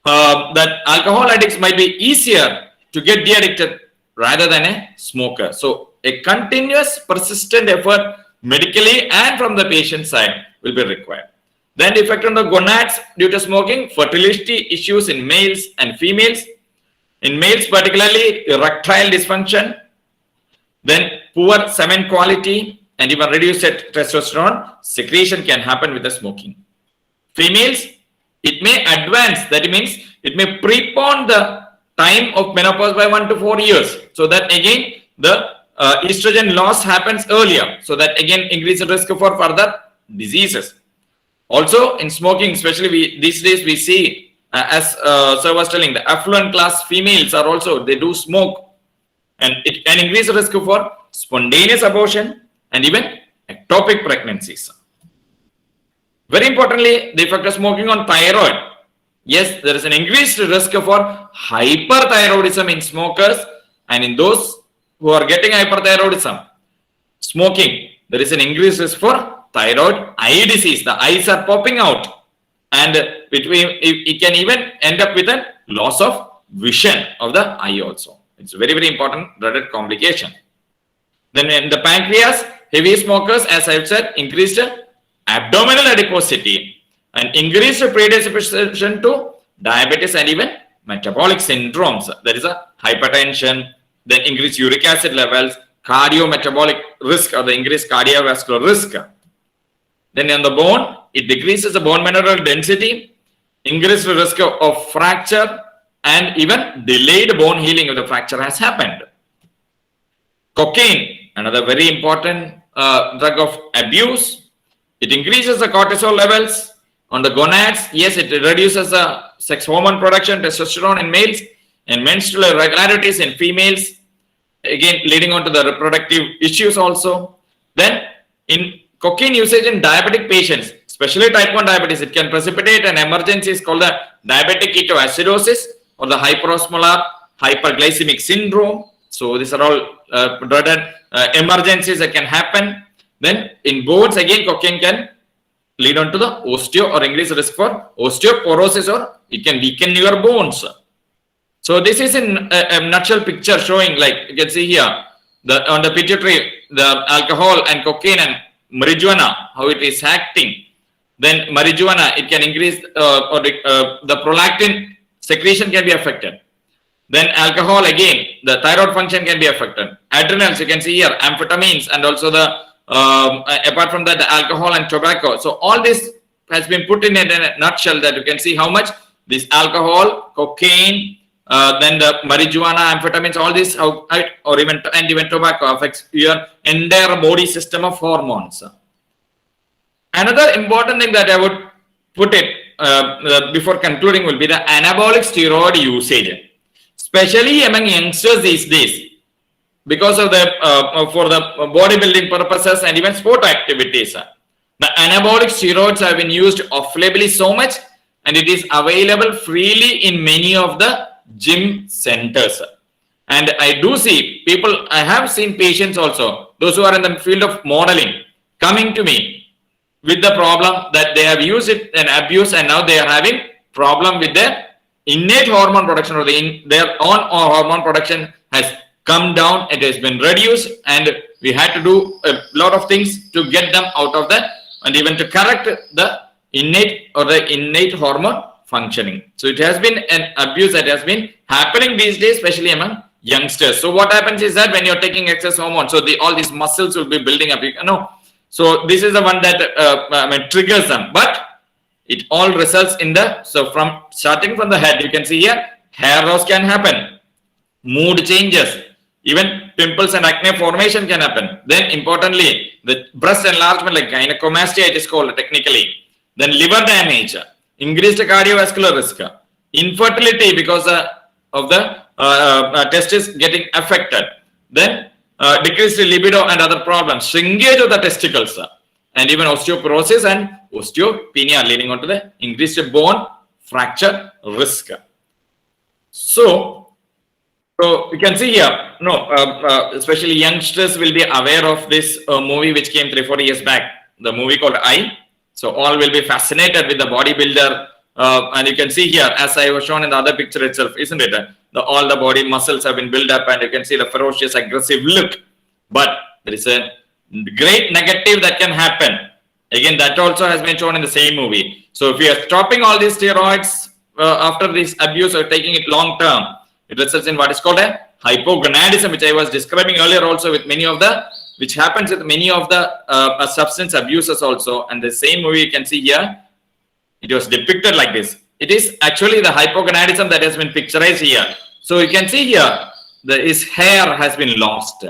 that alcohol addicts might be easier to get de-addicted rather than a smoker. So a continuous persistent effort medically and from the patient side will be required. Then the effect on the gonads due to smoking, fertility issues in males and females. In males particularly, erectile dysfunction, then poor semen quality, and even reduced testosterone secretion can happen with the smoking. Females, it may advance, that means it may prepone the time of menopause by 1 to 4 years. So that again, the estrogen loss happens earlier. So that again increases risk for further diseases. Also in smoking, especially these days we see, as Sir was telling, the affluent class females are also, they do smoke, and it can increase the risk for spontaneous abortion and even ectopic pregnancies. Very importantly, the effect of smoking on thyroid. Yes, there is an increased risk for hyperthyroidism in smokers, and in those who are getting hyperthyroidism, smoking, there is an increased risk for thyroid eye disease. The eyes are popping out, and it can even end up with a loss of vision of the eye also. It's a very important dreaded complication. Then in the pancreas, heavy smokers, as I've said, increased abdominal adiposity and increased predisposition to diabetes and even metabolic syndromes. There is a hypertension, then increased uric acid levels, cardiometabolic risk or the increased cardiovascular risk. Then on the bone, it decreases the bone mineral density, increased risk of fracture, and even delayed bone healing if the fracture has happened. Cocaine, another very important drug of abuse. It increases the cortisol levels on the gonads. Yes, it reduces the sex hormone production, testosterone in males, and menstrual irregularities in females, again leading on to the reproductive issues also. Then in cocaine usage in diabetic patients, especially type 1 diabetes, it can precipitate an emergency called the diabetic ketoacidosis or the hyperosmolar hyperglycemic syndrome. So these are all dreaded emergencies that can happen. Then in bones, again, cocaine can lead on to the osteo or increased risk for osteoporosis, or it can weaken your bones. So this is in a nutshell picture showing, like you can see here, on the pituitary, the alcohol and cocaine and marijuana, how it is acting. Then marijuana, it can increase the prolactin secretion can be affected. Then alcohol, again, the thyroid function can be affected. Adrenals, you can see here, amphetamines, and also the apart from that, the alcohol and tobacco. So all this has been put in a nutshell, that you can see how much this alcohol, cocaine, then the marijuana, amphetamines, all this, or even tobacco affects your entire body system of hormones. Another important thing that I would put it before concluding will be the anabolic steroid usage, especially among youngsters these days, because of the for the bodybuilding purposes and even sport activities. The anabolic steroids have been used off-label so much, and it is available freely in many of the gym centers. And I do see people, I have seen patients also, those who are in the field of modeling, coming to me with the problem that they have used it and abused, and now they are having problem with their innate hormone production, or their own hormone production has come down, it has been reduced, and we had to do a lot of things to get them out of that, and even to correct the innate hormone functioning. So it has been an abuse that has been happening these days, especially among youngsters. So what happens is that when you're taking excess hormone, so all these muscles will be building up. So this is the one that triggers them, but it all results in so from starting from the head, you can see here, hair loss can happen, mood changes, even pimples and acne formation can happen. Then importantly, the breast enlargement like gynecomastia, it is called technically. Then liver damage, increased cardiovascular risk, infertility because of the testis getting affected. Then decreased libido and other problems, shrinkage of the testicles, and even osteoporosis and osteopenia leading on to the increased bone fracture risk. So you can see here, especially youngsters will be aware of this movie which came 3-4 years back, the movie called I. So all will be fascinated with the bodybuilder, and you can see here, as I was shown in the other picture itself, isn't it? All the body muscles have been built up, and you can see the ferocious, aggressive look. But there is a great negative that can happen. Again, that also has been shown in the same movie. So if you are stopping all these steroids after this abuse or taking it long term, it results in what is called a hypogonadism, which I was describing earlier also with many of the, which happens with many of the substance abusers also. And the same movie you can see here, it was depicted like this. It is actually the hypogonadism that has been picturized here. So you can see here, his hair has been lost.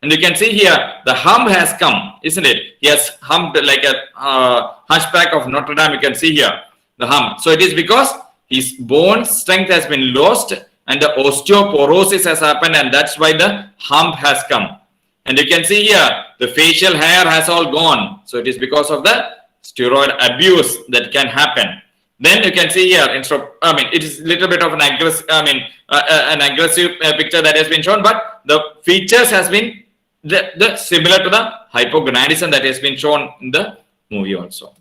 And you can see here, the hump has come, isn't it? He has humped like a hunchback of Notre Dame. You can see here, the hump. So it is because his bone strength has been lost and the osteoporosis has happened, and that's why the hump has come. And you can see here, the facial hair has all gone. So it is because of the steroid abuse that can happen. Then you can see here, it is a little bit of an aggressive, an aggressive picture that has been shown, but the features has been similar to the hypogonadism that has been shown in the movie also.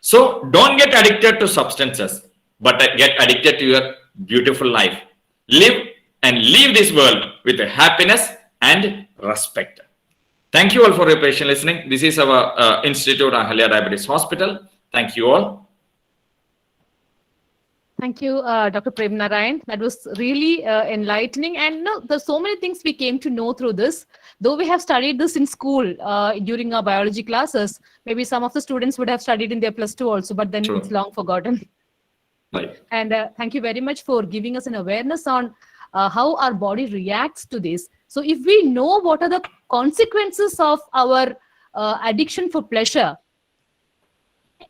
So don't get addicted to substances, but get addicted to your beautiful life. Live and leave this world with happiness and respect. Thank you all for your patient listening. This is our Institute Ahalya Diabetes Hospital. Thank you all. Thank you, Dr. Prem Narayan. That was really enlightening. And there's so many things we came to know through this. Though we have studied this in school during our biology classes, maybe some of the students would have studied in their +2 also, but then it's long forgotten. Right. And thank you very much for giving us an awareness on how our body reacts to this. So if we know what are the consequences of our addiction for pleasure,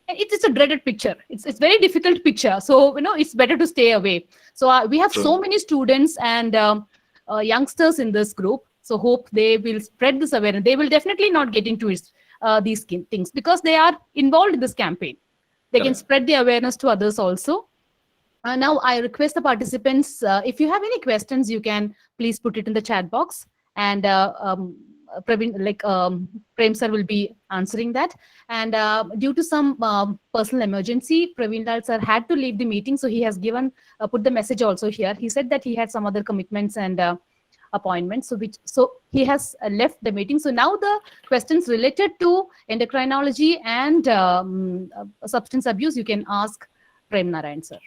it's a dreaded picture. It's very difficult picture. So, it's better to stay away. So we have so many students and youngsters in this group. So hope they will spread this awareness. They will definitely not get into these things because they are involved in this campaign. They can spread the awareness to others also. Now I request the participants, if you have any questions, you can please put it in the chat box, and Prem sir will be answering that. And due to some personal emergency, Praveen Lal sir had to leave the meeting, so he has given put the message also here. He said that he had some other commitments and appointments, so he has left the meeting. So now the questions related to endocrinology and substance abuse, you can ask Prem Narayan sir.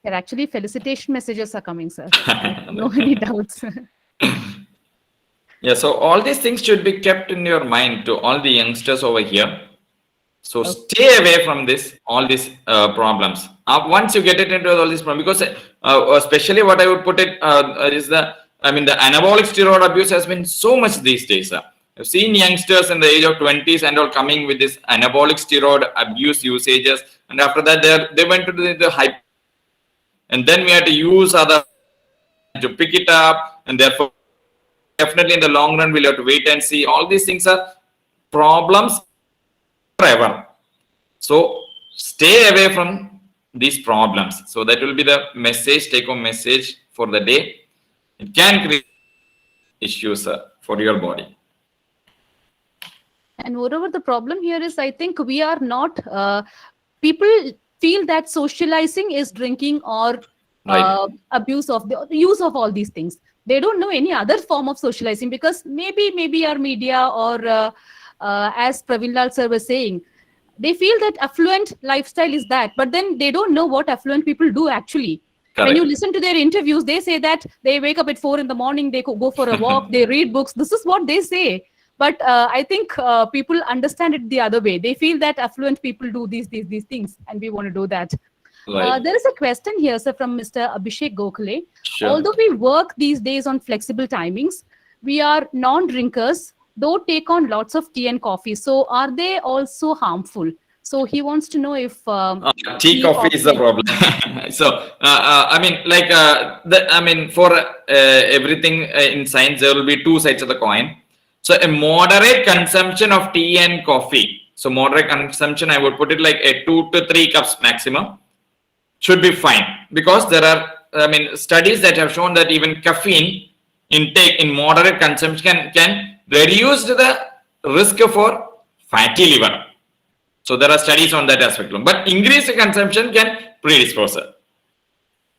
There actually felicitation messages are coming, sir. No any doubts. Yeah, so all these things should be kept in your mind to all the youngsters over here. So stay away from all these problems. Once you get it into all these problems, because especially what I would put it is the anabolic steroid abuse has been so much these days. I've seen youngsters in the age of 20s and all coming with this anabolic steroid abuse usages, and after that they went to the hype. And then we had to use other to pick it up, and therefore definitely in the long run we'll have to wait and see. All these things are problems forever. So stay away from these problems. So that will be the message, take home message for the day. It can create issues for your body. And moreover, the problem here is, I think we are not people feel that socializing is drinking or abuse of the use of all these things. They don't know any other form of socializing, because maybe our media or as Praveen Lal sir was saying, they feel that affluent lifestyle is that, but then they don't know what affluent people do actually. Correct. When you listen to their interviews, they say that they wake up at 4 in the morning, they go for a walk, they read books. This is what they say. But I think people understand it the other way. They feel that affluent people do these things, and we want to do that. Right. There is a question here, sir, from Mr. Abhishek Gokhale. Sure. Although we work these days on flexible timings, we are non-drinkers, though take on lots of tea and coffee. So are they also harmful? So he wants to know if tea, coffee is the problem. So, I mean, for everything in science, there will be two sides of the coin. So, a moderate consumption of tea and coffee. So, moderate consumption, I would put it like a 2 to 3 cups maximum should be fine, because there are, studies that have shown that even caffeine intake in moderate consumption can reduce the risk for fatty liver. So there are studies on that aspect, but increased consumption can predispose it.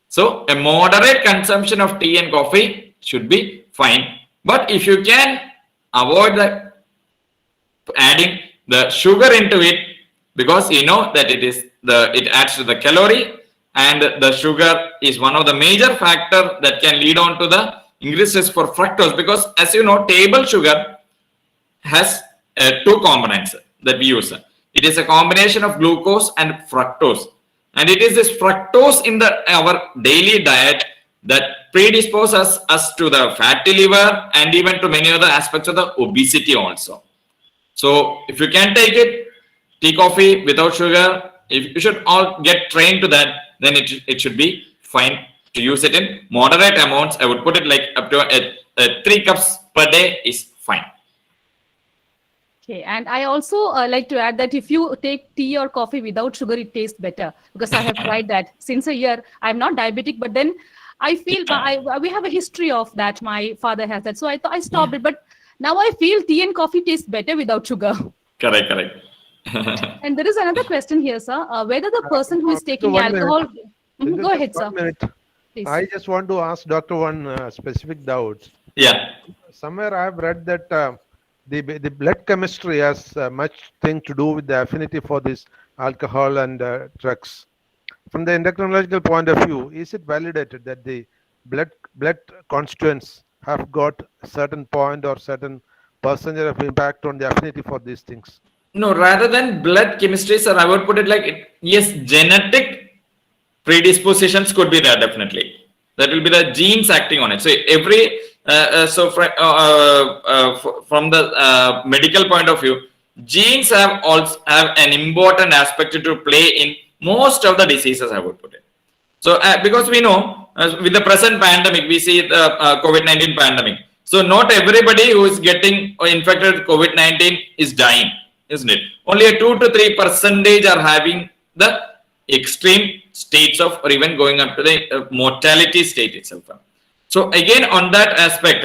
So a moderate consumption of tea and coffee should be fine. But if you can avoid adding the sugar into it, because you know that it adds to the calorie, and the sugar is one of the major factor that can lead on to the increased risk for fructose, because as you know, table sugar has 2 components that we use. It is a combination of glucose and fructose, and it is this fructose in our daily diet that predisposes us to the fatty liver and even to many other aspects of the obesity also. So if you can take it, tea, coffee without sugar, if you should all get trained to that, then it should be fine to use it in moderate amounts. I would put it like up to 3 cups per day is fine. Okay, and I also like to add that if you take tea or coffee without sugar, it tastes better, because I have tried that since a year. I'm not diabetic, but then I feel we have a history of that. My father has that, so I thought I stopped it. But now I feel tea and coffee taste better without sugar. Correct. And there is another question here, sir. Whether the person who is taking alcohol, go ahead, sir. Please. I just want to ask Doctor one specific doubt. Yeah. Somewhere I have read that the blood chemistry has much thing to do with the affinity for this alcohol and drugs. From the endocrinological point of view, is it validated that the blood constituents have got a certain point or certain percentage of impact on the affinity for these things? No, rather than blood chemistry, sir, I would put it like, yes, genetic predispositions could be there, definitely. That will be the genes acting on it. So every from the medical point of view, genes have an important aspect to play in most of the diseases, I would put it. So because we know with the present pandemic, we see the COVID-19 pandemic. So not everybody who is getting infected with COVID-19 is dying, isn't it? Only a 2 to 3% are having the extreme states of, or even going up to the mortality state itself. So again, on that aspect,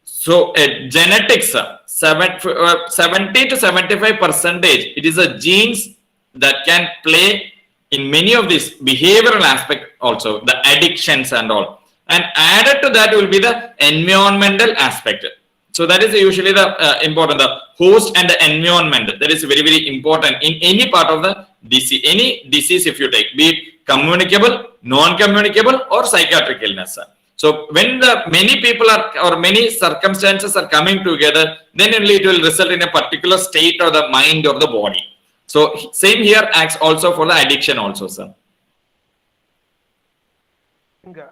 so genetics, 70 to 75%, it is a genes that can play in many of these behavioral aspect also, the addictions and all. And added to that will be the environmental aspect. So that is usually the important, the host and the environment. That is very, very important in any part of the disease, any disease if you take, be it communicable, non-communicable or psychiatric illness. So when the many people are, or many circumstances are coming together, then only it will result in a particular state of the mind or the body. So same here acts also for the addiction also, sir.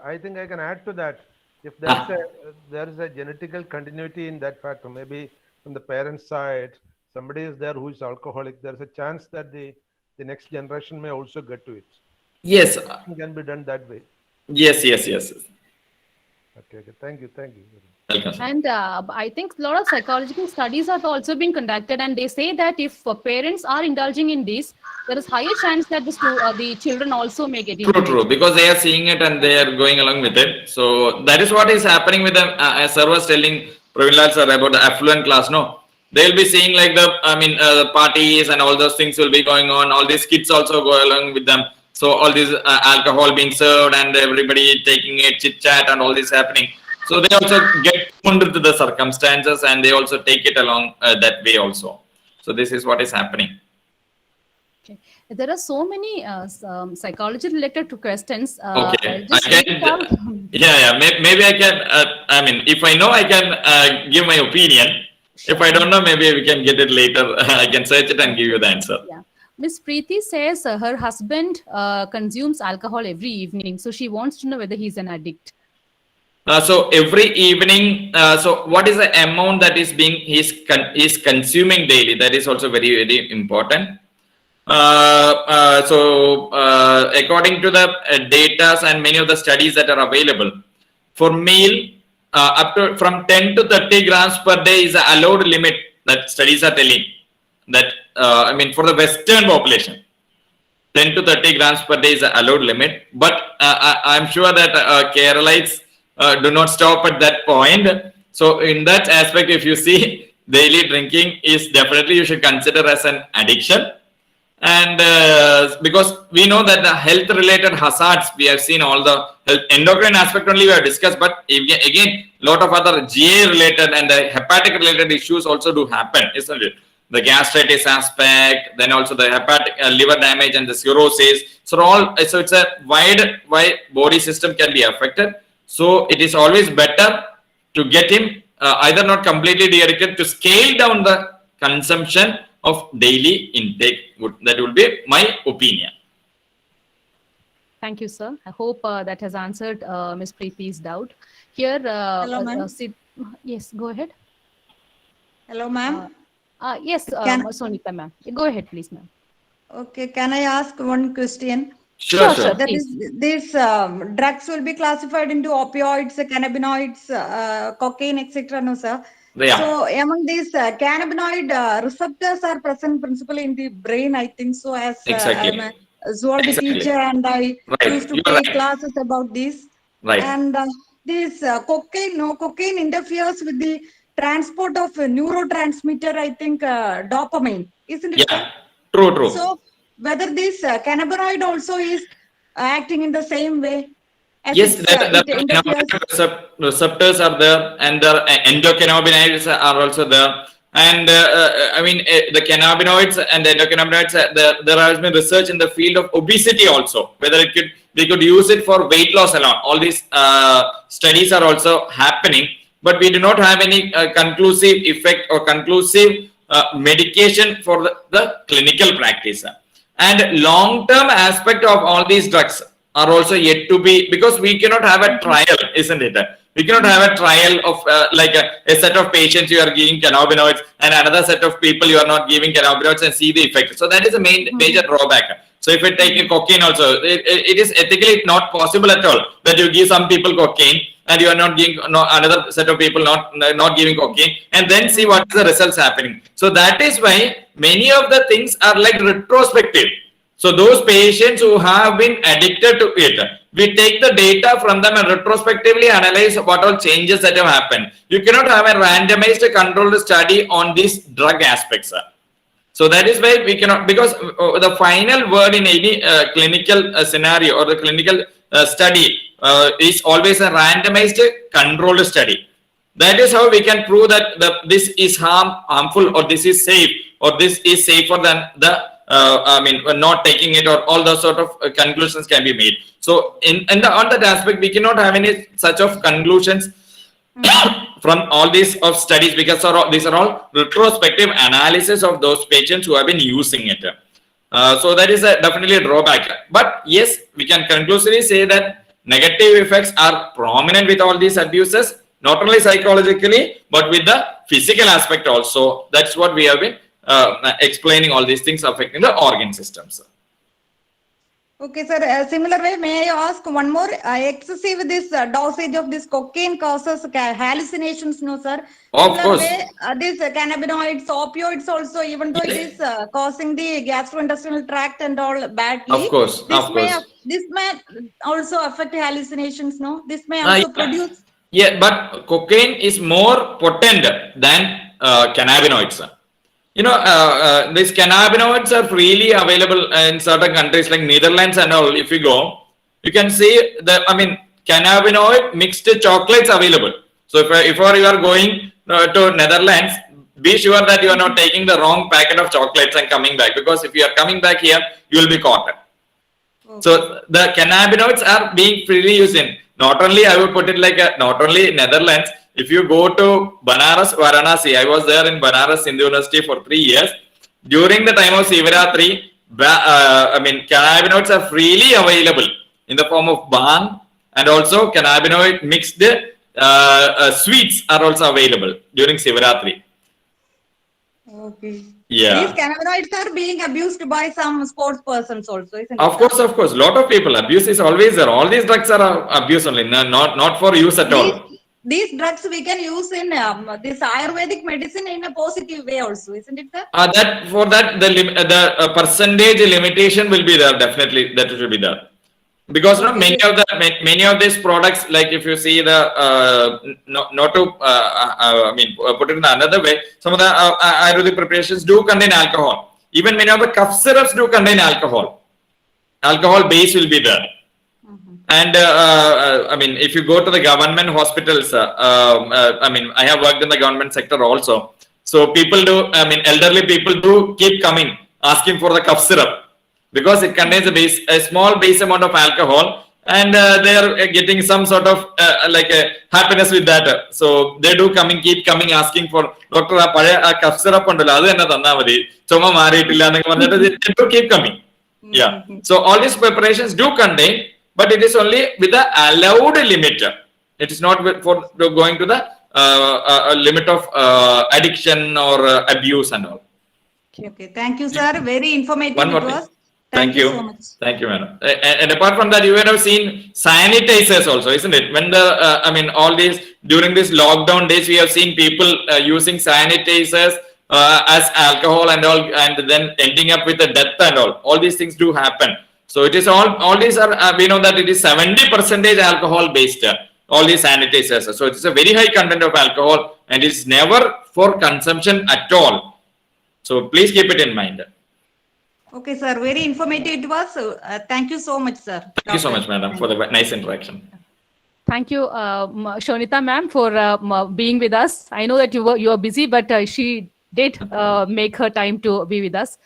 I think I can add to that. If there is a genetical continuity in that factor, maybe from the parents' side, somebody is there who is alcoholic, there is a chance that the next generation may also get to it. Yes. It can be done that way. Yes. Okay. Thank you. Welcome, sir. And I think a lot of psychological studies have also been conducted, and they say that if parents are indulging in this, there is higher chance that the children also may get into True, because they are seeing it and they are going along with it. So that is what is happening with them. As sir was telling Praveen Lal sir about the affluent class, no, they'll be seeing like the parties and all those things will be going on. All these kids also go along with them. So all this alcohol being served and everybody taking a chit chat and all this happening. So they also get under the circumstances and they also take it along that way also. So this is what is happening. Okay. There are so many psychology related to questions. Okay. Maybe I can, if I know, I can give my opinion. If I don't know, maybe we can get it later. I can search it and give you the answer. Yeah. Miss Preeti says her husband consumes alcohol every evening. So she wants to know whether he's an addict. So every evening, so what is the amount that is being is consuming daily? That is also very, very important. According to the data and many of the studies that are available, for male, up to from 10 to 30 grams per day is the allowed limit that studies are telling. That I mean, for the Western population, 10 to 30 grams per day is the allowed limit. But I'm sure that Keralites do not stop at that point. So in that aspect, if you see, daily drinking is definitely you should consider as an addiction. And because we know that the health related hazards, we have seen all the health endocrine aspect only we have discussed, but again, lot of other GI related and the hepatic related issues also do happen, isn't it? The gastritis aspect, then also the hepatic liver damage and the cirrhosis. So it's a wide body system can be affected. So it is always better to get him either not completely de-addicted, to scale down the consumption of daily intake. That would be my opinion. Thank you, sir. I hope that has answered Ms. Preeti's doubt. Here, Hello, ma'am. Yes, go ahead. Hello, ma'am. Yes, Sonika, ma'am. Go ahead, please, ma'am. Okay, can I ask one question? Sure. That please. is, these drugs will be classified into opioids, cannabinoids, cocaine, etc. No, sir. Yeah. So among these cannabinoid receptors are present principally in the brain, I think so, as Exactly. I'm a zoology Exactly. teacher and I Right. used to You're take right. classes about this. Right. And this cocaine interferes with the transport of a neurotransmitter, I think dopamine, isn't it? Yeah. True. So whether this cannabinoid also is acting in the same way? As Yes, it cannabinoid receptors are there, and the endocannabinoids are also there. And I mean, the cannabinoids and the endocannabinoids, there has been research in the field of obesity also, whether they could use it for weight loss alone. All these studies are also happening, but we do not have any conclusive effect or conclusive medication for the clinical practice. And long-term aspect of all these drugs are also yet to be, because we cannot have a trial, isn't it? We cannot have a trial of like a set of patients you are giving cannabinoids and another set of people you are not giving cannabinoids and see the effect. So that is a major drawback. So if you take a cocaine also, it is ethically not possible at all that you give some people cocaine and you are not giving another set of people not giving cocaine and then see what is the results happening. So that is why many of the things are like retrospective. So those patients who have been addicted to it, we take the data from them and retrospectively analyze what all changes that have happened. You cannot have a randomized controlled study on these drug aspects. So that is why we cannot, because the final word in any clinical scenario or the clinical study is always a randomized controlled study. That is how we can prove that this is harmful or this is safe or this is safer than the not taking it, or all those sort of conclusions can be made. So on that aspect, we cannot have any such of conclusions from all these of studies, because these are all retrospective analysis of those patients who have been using it. So that is definitely a drawback. But yes, we can conclusively say that negative effects are prominent with all these abuses, not only psychologically, but with the physical aspect also. That's what we have been explaining, all these things affecting the organ systems. Okay, sir. Similar way, may I ask one more? Excessive this dosage of this cocaine causes hallucinations, no, sir? Of course. Way, these cannabinoids, opioids also, even though it is causing the gastrointestinal tract and all badly. Of course. This may also affect hallucinations, no? This may also produce. Yeah, but cocaine is more potent than cannabinoids. You know, these cannabinoids are freely available in certain countries like Netherlands and all. If you go, you can see that, cannabinoid mixed chocolates available. So if you are going to Netherlands, be sure that you are not taking the wrong packet of chocolates and coming back, because if you are coming back here, you will be caught. Okay. So the cannabinoids are being freely used in, not only, I would put it like not only Netherlands, If you go to Banaras, Varanasi, I was there in Banaras Hindu University for 3 years. During the time of Sivaratri, cannabinoids are freely available in the form of bhang, and also cannabinoid mixed sweets are also available during Sivaratri. Okay. Yeah. These cannabinoids are being abused by some sports persons also, isn't Of course. Lot of people. Abuse is always there. All these drugs are abuse only, not for use at all. These drugs we can use in this Ayurvedic medicine in a positive way also, isn't it, sir? The percentage limitation will be there, definitely. That will be there. Because many of these products, like if you see the not to put it in another way, some of the Ayurvedic preparations do contain alcohol. Even many of the cough syrups do contain alcohol. Alcohol base will be there. And if you go to the government hospitals, I have worked in the government sector also. So people do, elderly people do keep coming asking for the cough syrup, because it contains a small base amount of alcohol, and they are getting some sort of happiness with that. So they do keep coming asking for, doctor, cough syrup they do keep coming. Yeah. So all these preparations do contain, but it is only with the allowed limit. It is not for going to the limit of addiction or abuse and all. Okay. Thank you, sir. Very informative. One more it thing. was. Thank you so much. Thank you, madam. And apart from that, you would have seen sanitizers also, isn't it? When all these, during this lockdown days, we have seen people using sanitizers as alcohol and all, and then ending up with a death and all. All these things do happen. So it is all these are, we know that it is 70% alcohol based, all these sanitizers. So it is a very high content of alcohol, and it's never for consumption at all. So please keep it in mind. Okay, sir. Very informative it was. Thank you so much, sir. Thank you so much, madam, for the nice interaction. Thank you, Shonita ma'am, for being with us. I know that you are busy, but she did make her time to be with us.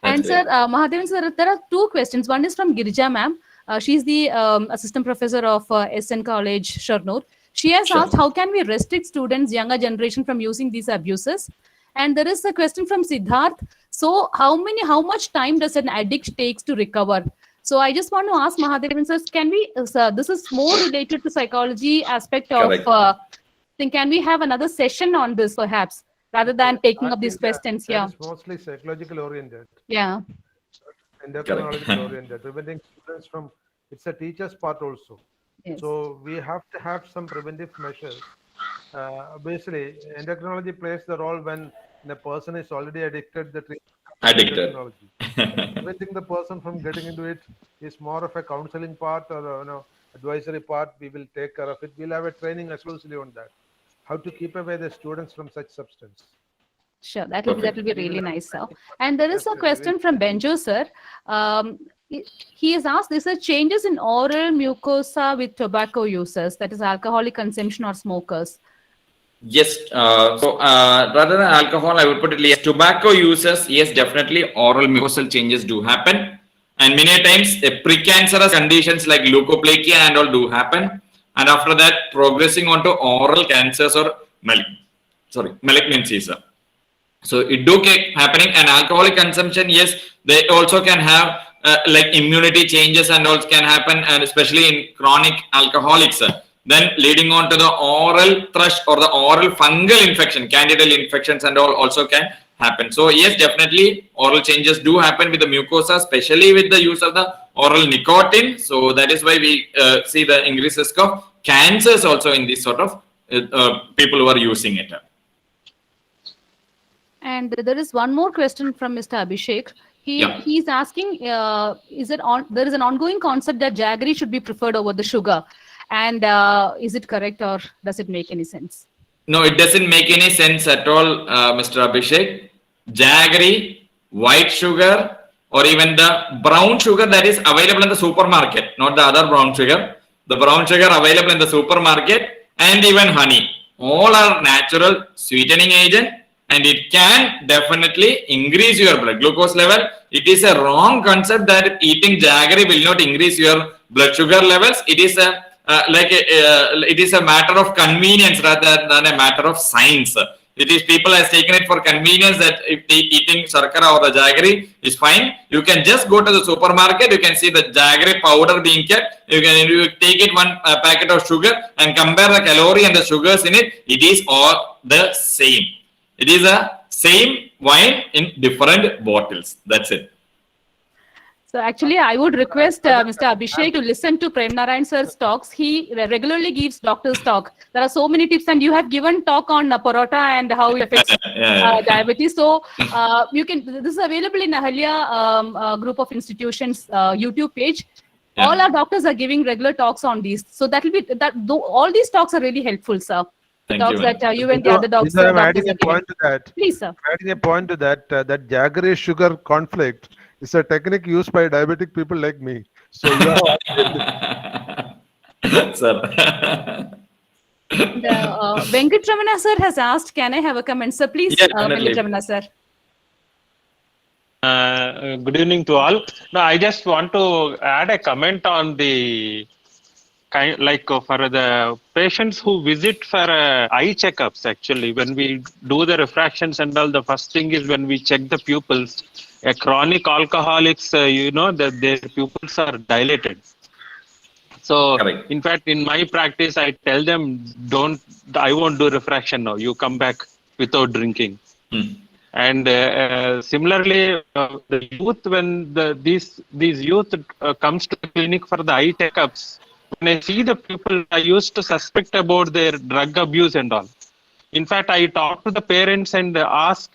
And sir, Mahadevan sir, there are two questions. One is from Girija ma'am. She's the assistant professor of SN College, Sharnoor. She has asked, how can we restrict students, younger generation, from using these abuses? And there is a question from Siddharth. So how much time does an addict takes to recover? So I just want to ask Mahadevan sir, this is more related to psychology aspect of can we have another session on this perhaps, rather than taking up these questions? It's mostly psychological oriented. Yeah. Endocrinological oriented. Preventing students from, it's a teacher's part also. Yes. So we have to have some preventive measures. Basically, endocrinology plays the role when the person is already addicted. Preventing the person from getting into it is more of a counseling part or advisory part. We will take care of it. We'll have a training exclusively on that. How to keep away the students from such substance. Sure, that will be really nice, sir. And there is a question from Benjo, sir. He has asked, this are changes in oral mucosa with tobacco users, that is alcoholic consumption or smokers. Yes. Rather than alcohol, I would put it yes. Tobacco users, yes, definitely oral mucosal changes do happen. And many times precancerous conditions like leukoplakia and all do happen. And after that, progressing on to oral cancers or malignancies. So it do keep happening. And alcoholic consumption, yes, they also can have immunity changes and all can happen, and especially in chronic alcoholics. Then leading on to the oral thrush or the oral fungal infection, candidal infections and all also can happen. So yes, definitely oral changes do happen with the mucosa, especially with the use of the oral nicotine. So that is why we see the increased risk of cancers also in this sort of people who are using it. And there is one more question from Mr. Abhishek. He's asking, there is an ongoing concept that jaggery should be preferred over the sugar. And is it correct, or does it make any sense? No, it doesn't make any sense at all, Mr. Abhishek. Jaggery, white sugar, or even the brown sugar that is available in the supermarket, not the other brown sugar. The brown sugar available in the supermarket, and even honey. All are natural sweetening agent, and it can definitely increase your blood glucose level. It is a wrong concept that eating jaggery will not increase your blood sugar levels. It is a it is a matter of convenience rather than a matter of science. It is people has taken it for convenience that if they eating sarkara or the jaggery is fine. You can just go to the supermarket. You can see the jaggery powder being kept. You take it one packet of sugar and compare the calorie and the sugars in it. It is all the same. It is a same wine in different bottles. That's it. So actually, I would request Mr. Abhishek to listen to Prem Narayan sir's talks. He regularly gives doctor's talk. There are so many tips, and you have given talk on parota and how it affects diabetes. So you can. This is available in Ahalya group of institutions YouTube page. Yeah. All our doctors are giving regular talks on these. So that will be that. All these talks are really helpful, sir. Thank Talks you, that you and the other doctors. I'm doctors adding are a giving. point to that. Please, sir. Adding a point to that, that jaggery sugar conflict is a technique used by diabetic people like me. So you have Sir. Venkat Ramana sir has asked, can I have a comment? Sir, please, Yeah, definitely. Venkat Ramana sir. Good evening to all. No, I just want to add a comment on the for the patients who visit for eye checkups. Actually, when we do the refractions and all, the first thing is when we check the pupils. A chronic alcoholics, that their pupils are dilated. So, Correct. in fact, in my practice, I tell them, I won't do refraction now. You come back without drinking. And similarly, the youth, when these youth comes to the clinic for the eye checkups, when I see the people, I used to suspect about their drug abuse and all. In fact, I talk to the parents and ask,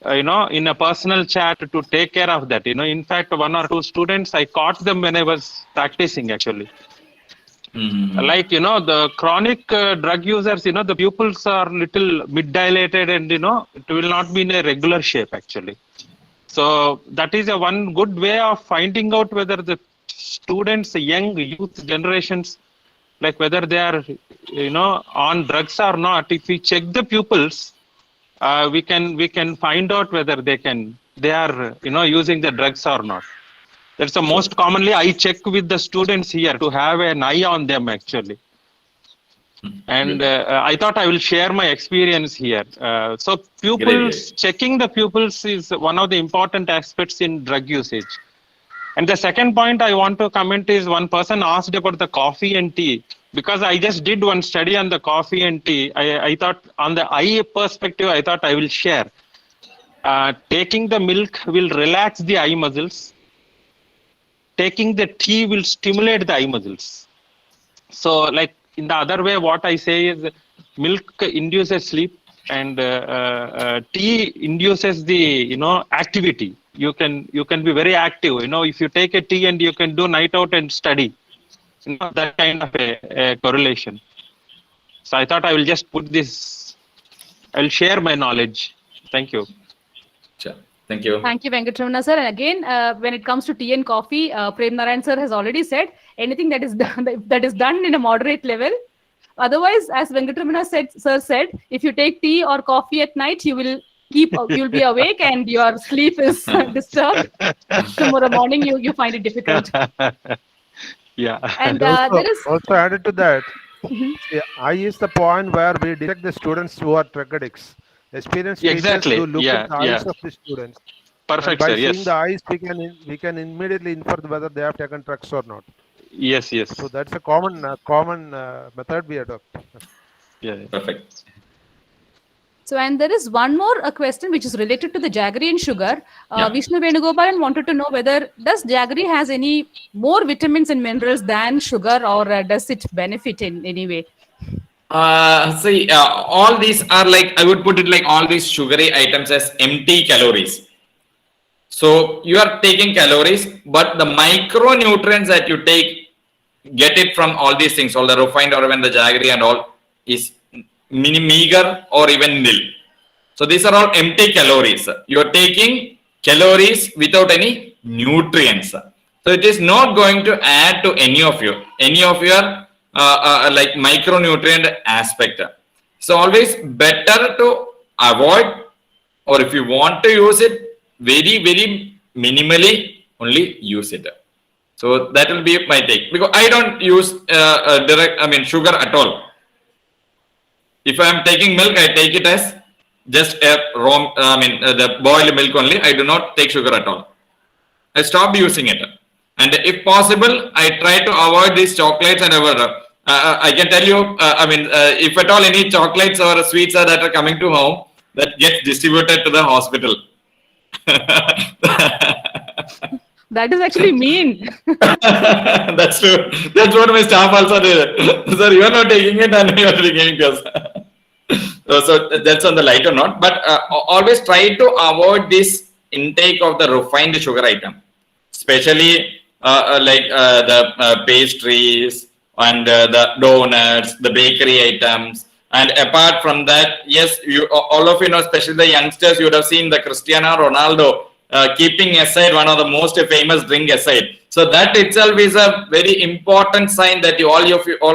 in a personal chat to take care of that. In fact, 1 or 2 students, I caught them when I was practicing actually. The chronic drug users, the pupils are little mid-dilated and, it will not be in a regular shape actually. So that is one good way of finding out whether the students, young youth generations, like whether they are, on drugs or not. If we check the pupils, we can find out whether they are using the drugs or not. That's the most commonly I check with the students here to have an eye on them actually. And I thought I will share my experience here. So pupils, checking the pupils is one of the important aspects in drug usage. And the second point I want to comment is one person asked about the coffee and tea. Because I just did one study on the coffee and tea, I thought on the eye perspective, I thought I will share. Taking the milk will relax the eye muscles. Taking the tea will stimulate the eye muscles. So like in the other way, what I say is milk induces sleep and tea induces the, activity. You can be very active. If you take a tea and you can do night out and study. That kind of a correlation. So I thought I will just put this, I will share my knowledge. Thank you. Sure. Thank you. Thank you, Venkat Ramana sir. And again, when it comes to tea and coffee, Prem Narayan sir has already said anything that is done in a moderate level. Otherwise, as Venkat Ramana sir said, if you take tea or coffee at night, you'll be awake and your sleep is disturbed. Tomorrow morning, you find it difficult. Yeah. And also added to that, eye is the point where we detect the students who are drug addicts. Experienced teachers Exactly. to look at the eyes of the students. Perfect, By sir. seeing Yes. the eyes, we can immediately infer whether they have taken drugs or not. Yes. So that's a common method we adopt. Yeah. Perfect. So, and there is one more question which is related to the jaggery and sugar. Vishnu Venugopalan wanted to know whether does jaggery has any more vitamins and minerals than sugar, or does it benefit in any way? All these are like, I would put it like all these sugary items as empty calories. So you are taking calories, but the micronutrients that you take, get it from all these things, all the refined or even the jaggery and all, is meager or even nil. So these are all empty calories. You are taking calories without any nutrients. So it is not going to add to any of your like micronutrient aspect. So always better to avoid, or if you want to use it, very, very minimally only use it. So that will be my take, because I don't use sugar at all. If I am taking milk, I take it as just a raw, the boiled milk only. I do not take sugar at all. I stopped using it. And if possible, I try to avoid these chocolates and whatever. I can tell you, if at all any chocolates or sweets that are coming to home, that gets distributed to the hospital. That is actually mean. That's true. That's what my staff also did. Sir, you are not taking it and you are drinking it. So that's on the lighter note. But always try to avoid this intake of the refined sugar item, especially the pastries and the donuts, the bakery items. And apart from that, yes, all of you know, especially the youngsters, you would have seen the Cristiano Ronaldo keeping aside one of the most famous drink aside. So that itself is a very important sign that all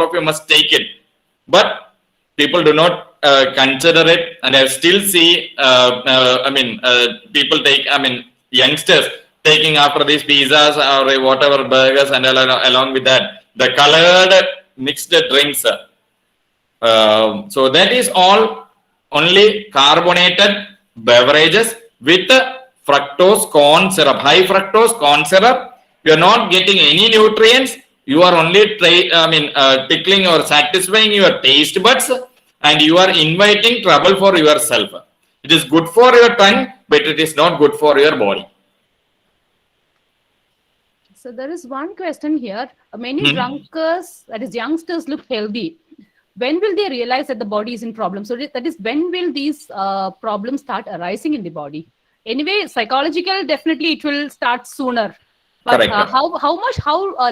of you must take it. But people do not consider it, and I still see people take, youngsters taking after these pizzas or whatever burgers, and along with that, the colored mixed drinks. So that is all only carbonated beverages with fructose corn syrup, high fructose corn syrup. You are not getting any nutrients. You are only tickling or satisfying your taste buds, and you are inviting trouble for yourself. It is good for your tongue, but it is not good for your body. So there is one question here. Many drunkards, that is youngsters, look healthy. When will they realize that the body is in problem? So that is, when will these problems start arising in the body? Anyway, psychological, definitely it will start sooner. But how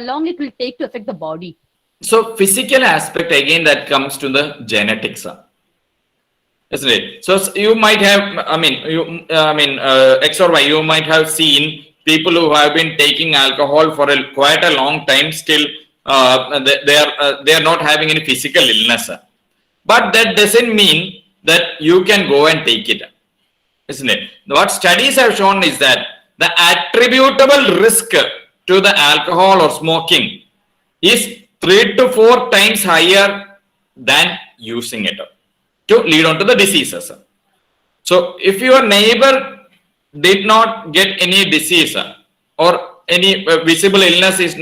long it will take to affect the body? So physical aspect, again, that comes to the genetics, isn't it? So you might have, X or Y, you might have seen people who have been taking alcohol for quite a long time. Still, they are not having any physical illness. But that doesn't mean that you can go and take it, isn't it? What studies have shown is that the attributable risk to the alcohol or smoking is 3 to 4 times higher than using it to lead on to the diseases. So if your neighbor did not get any disease or any visible illness has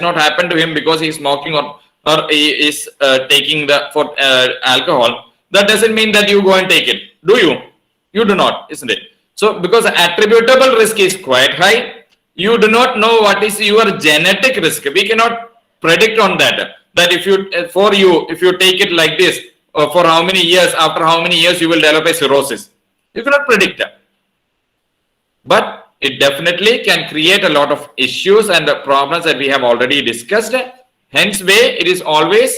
not happened to him because he is smoking or he is taking alcohol, that doesn't mean that you go and take it. Do you? You do not, isn't it? So because the attributable risk is quite high, you do not know what is your genetic risk. We cannot predict on that. That if you take it like this, for how many years, after how many years you will develop a cirrhosis. You cannot predict that. But it definitely can create a lot of issues and problems that we have already discussed. Hence way, it is always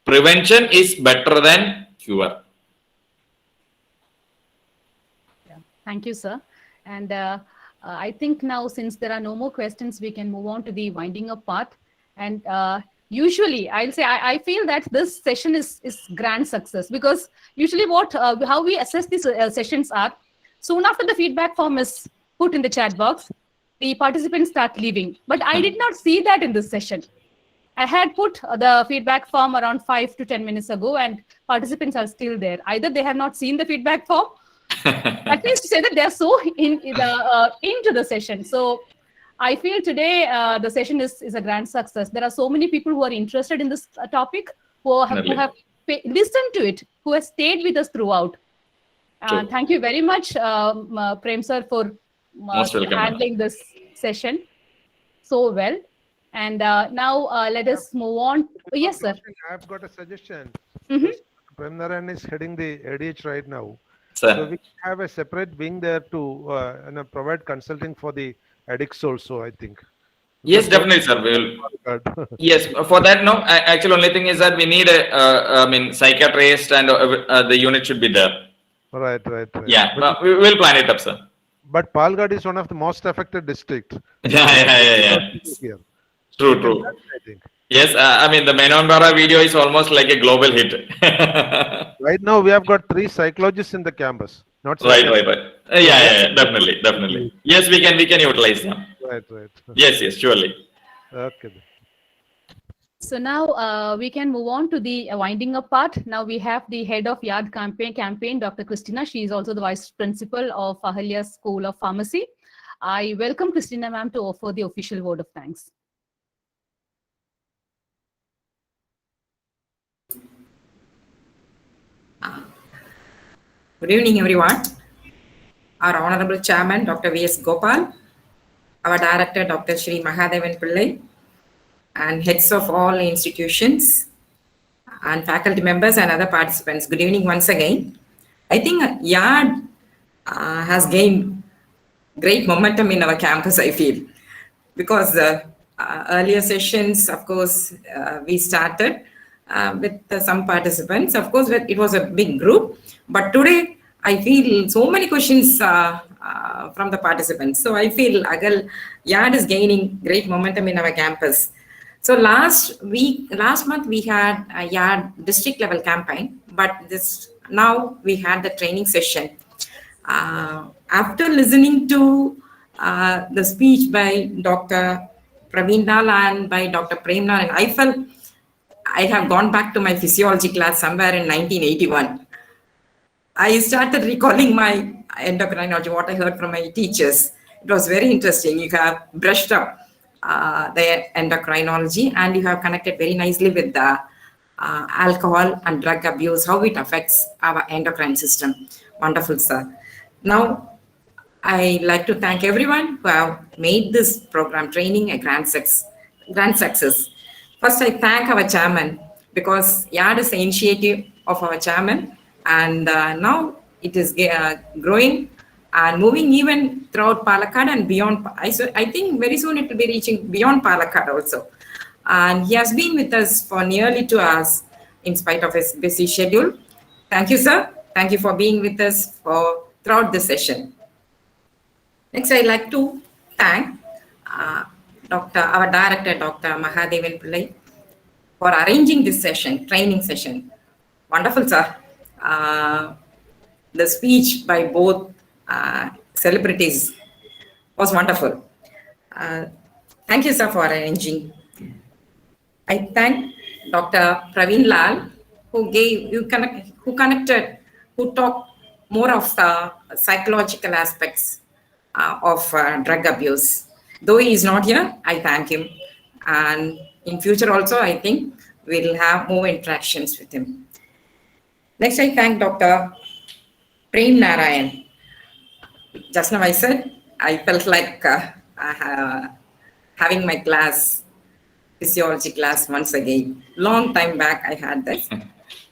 prevention is better than cure. Yeah. Thank you, sir. And I think now, since there are no more questions, we can move on to the winding up part. And usually, I'll say I feel that this session is grand success, because usually how we assess these sessions are, soon after the feedback form is put in the chat box, the participants start leaving. But I did not see that in this session. I had put the feedback form around 5 to 10 minutes ago, and participants are still there. Either they have not seen the feedback form, that means to say that they are so into the session. So I feel today the session is a grand success. There are so many people who are interested in this topic, who have listened to it, who have stayed with us throughout. Thank you very much, Prem sir, for handling this session so well. And now let us move on. Yes, sir. I've got a suggestion. Mm-hmm. Prem Narayan is heading the ADH right now. Sir. So we have a separate wing there to provide consulting for the addicts also, I think. Yes, definitely, sir. We will. Yes, for that, no. Actually, only thing is that we need a psychiatrist, and the unit should be there. Right. Yeah, but we will plan it up, sir. But Palghat is one of the most affected districts. Yeah. Here. True. I think. Yes, the Menonbara video is almost like a global hit. Right now, we have got 3 psychologists in the campus. Not Right. Yeah, definitely. Yes, we can utilize them. Right. Yes, surely. Okay. Then. So now we can move on to the winding up part. Now we have the head of Yad campaign, Dr. Christina. She is also the vice principal of Ahalya School of Pharmacy. I welcome Christina ma'am to offer the official word of thanks. Good evening, everyone. Our Honorable Chairman, Dr. V.S. Gopal, our Director, Dr. Shri Mahadevan Pillai, and heads of all institutions, and faculty members and other participants. Good evening once again. I think YAD has gained great momentum in our campus, I feel, because earlier sessions, of course, we started with some participants. Of course, it was a big group, but today I feel so many questions from the participants. So I feel YAD is gaining great momentum in our campus. So last month we had a YAD district level campaign, but now we had the training session. After listening to the speech by Dr. Praveen Lal and by Dr. Prem Lal, and I felt I have gone back to my physiology class somewhere in 1981. I started recalling my endocrinology, what I heard from my teachers. It was very interesting. You have brushed up the endocrinology, and you have connected very nicely with the alcohol and drug abuse, how it affects our endocrine system. Wonderful, sir. Now, I like to thank everyone who have made this program training a grand success. First, I thank our chairman, because YAD is the initiative of our chairman, and now it is growing and moving even throughout Palakkad and beyond. I think very soon it will be reaching beyond Palakkad also. And he has been with us for nearly 2 hours in spite of his busy schedule. Thank you, sir. Thank you for being with us throughout the session. Next, I'd like to thank our director, Dr. Mahadevan Pillai, for arranging this session, training session. Wonderful, sir. The speech by both celebrities was wonderful. Thank you, sir, for arranging. I thank Dr. Praveen Lal, who talked more of the psychological aspects of drug abuse. Though he is not here, I thank him. And in future also, I think we'll have more interactions with him. Next, I thank Dr. Prem Narayan. Just now I said, I felt like having my class, physiology class once again. Long time back I had this.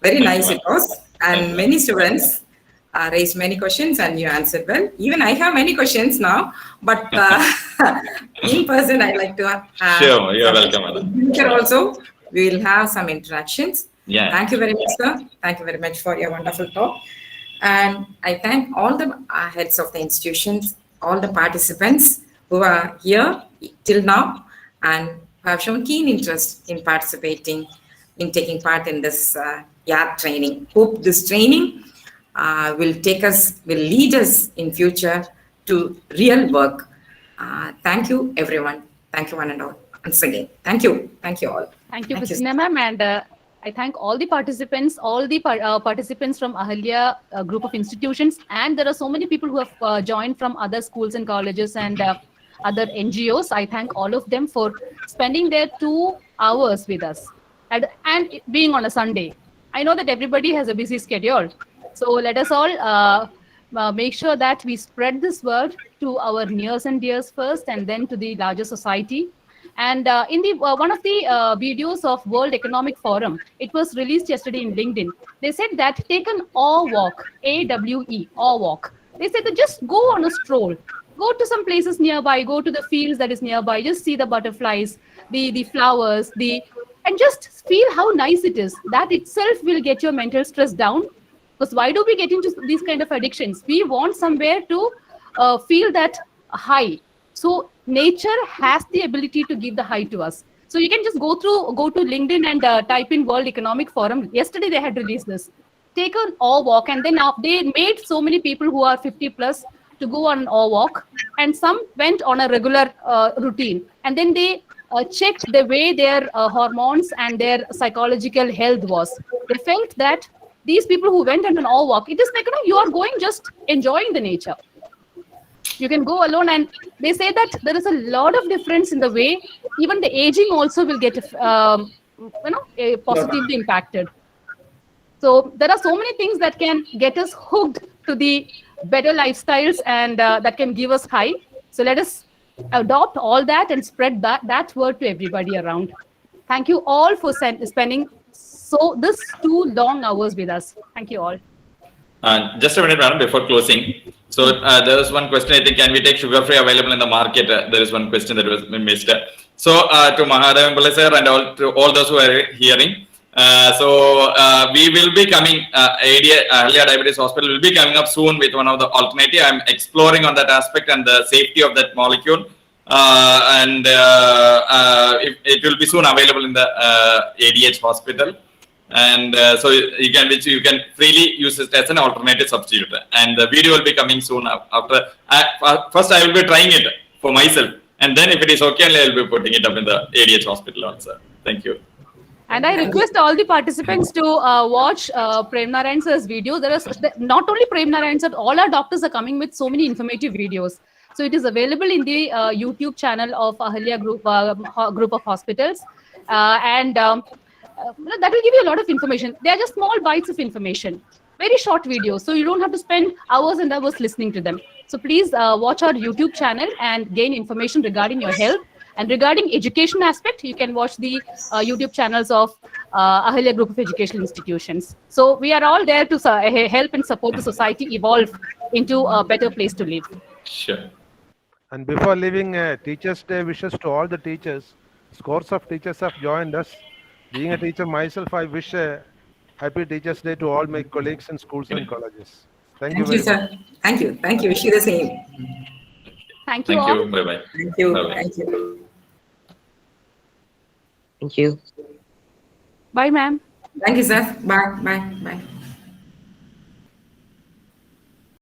Very nice it was. And many students raised many questions and you answered well. Even I have many questions now, but in person I like to sure, you're welcome. Here also, we will have some interactions. Yeah. Thank you very much, sir. Thank you very much for your wonderful talk. And I thank all the heads of the institutions, all the participants who are here till now and have shown keen interest in participating, in taking part in this YAD training. Hope this training will lead us in future to real work. Thank you, everyone. Thank you, one and all. Once again, thank you. Thank you all. Thank you, Christina ma'am, and I thank all the participants, participants from Ahalya group of institutions, and there are so many people who have joined from other schools and colleges and other NGOs. I thank all of them for spending their 2 hours with us and being on a Sunday. I know that everybody has a busy schedule, so let us all make sure that we spread this word to our nears and dears first, and then to the larger society. And in the one of the videos of World Economic Forum, it was released yesterday in LinkedIn. They said that take an awe walk, AWE, awe walk. They said that just go on a stroll, go to some places nearby, go to the fields that is nearby, just see the butterflies, the flowers, and just feel how nice it is. That itself will get your mental stress down. Because why do we get into these kind of addictions? We want somewhere to feel that high. So nature has the ability to give the high to us. So you can just go to LinkedIn and type in World Economic Forum. Yesterday they had released this. Take an awe walk, and then they made so many people who are 50 plus to go on a walk, and some went on a regular routine, and then they checked the way their hormones and their psychological health was. They felt that these people who went on an all walk, it is like, you are going just enjoying the nature. You can go alone, and they say that there is a lot of difference in the way even the aging also will get positively impacted. So there are so many things that can get us hooked to the better lifestyles, and that can give us high. So let us adopt all that and spread that word to everybody around. Thank you all for spending this 2 long hours with us. Thank you all. Just a minute, madam, before closing. So there is one question. I think, can we take sugar-free available in the market? There is one question that was missed. So to Mahadevan Pillai sir and to all those who are hearing. We will be coming. Ahilya Diabetes Hospital will be coming up soon with one of the alternative. I'm exploring on that aspect and the safety of that molecule. It will be soon available in the ADH hospital. And so you can freely use it as an alternative substitute, and the video will be coming soon after. First I will be trying it for myself, and then if it is okay, I will be putting it up in the ADH hospital also. Thank you. And I request all the participants to watch Prem Narayan sir's video. There is not only Prem Narayan sir, all our doctors are coming with so many informative videos. So it is available in the YouTube channel of Ahilya group of hospitals, that will give you a lot of information. They are just small bites of information, very short videos, so you don't have to spend hours and hours listening to them. So please watch our YouTube channel and gain information regarding your health. And regarding education aspect, you can watch the YouTube channels of Ahilya Group of Educational Institutions. So we are all there to help and support the society evolve into a better place to live. Sure. And before leaving, Teachers' Day wishes to all the teachers. Scores of teachers have joined us. Being a teacher myself, I wish a happy Teachers' Day to all my colleagues in schools and colleges. Thank you very sir. much. Thank you. Thank you. Wish you the same. Thank you all. Thank you. Bye-bye. Thank you. Bye-bye. Thank you. Thank you. Bye, ma'am. Thank you, sir. Bye. Bye. Bye.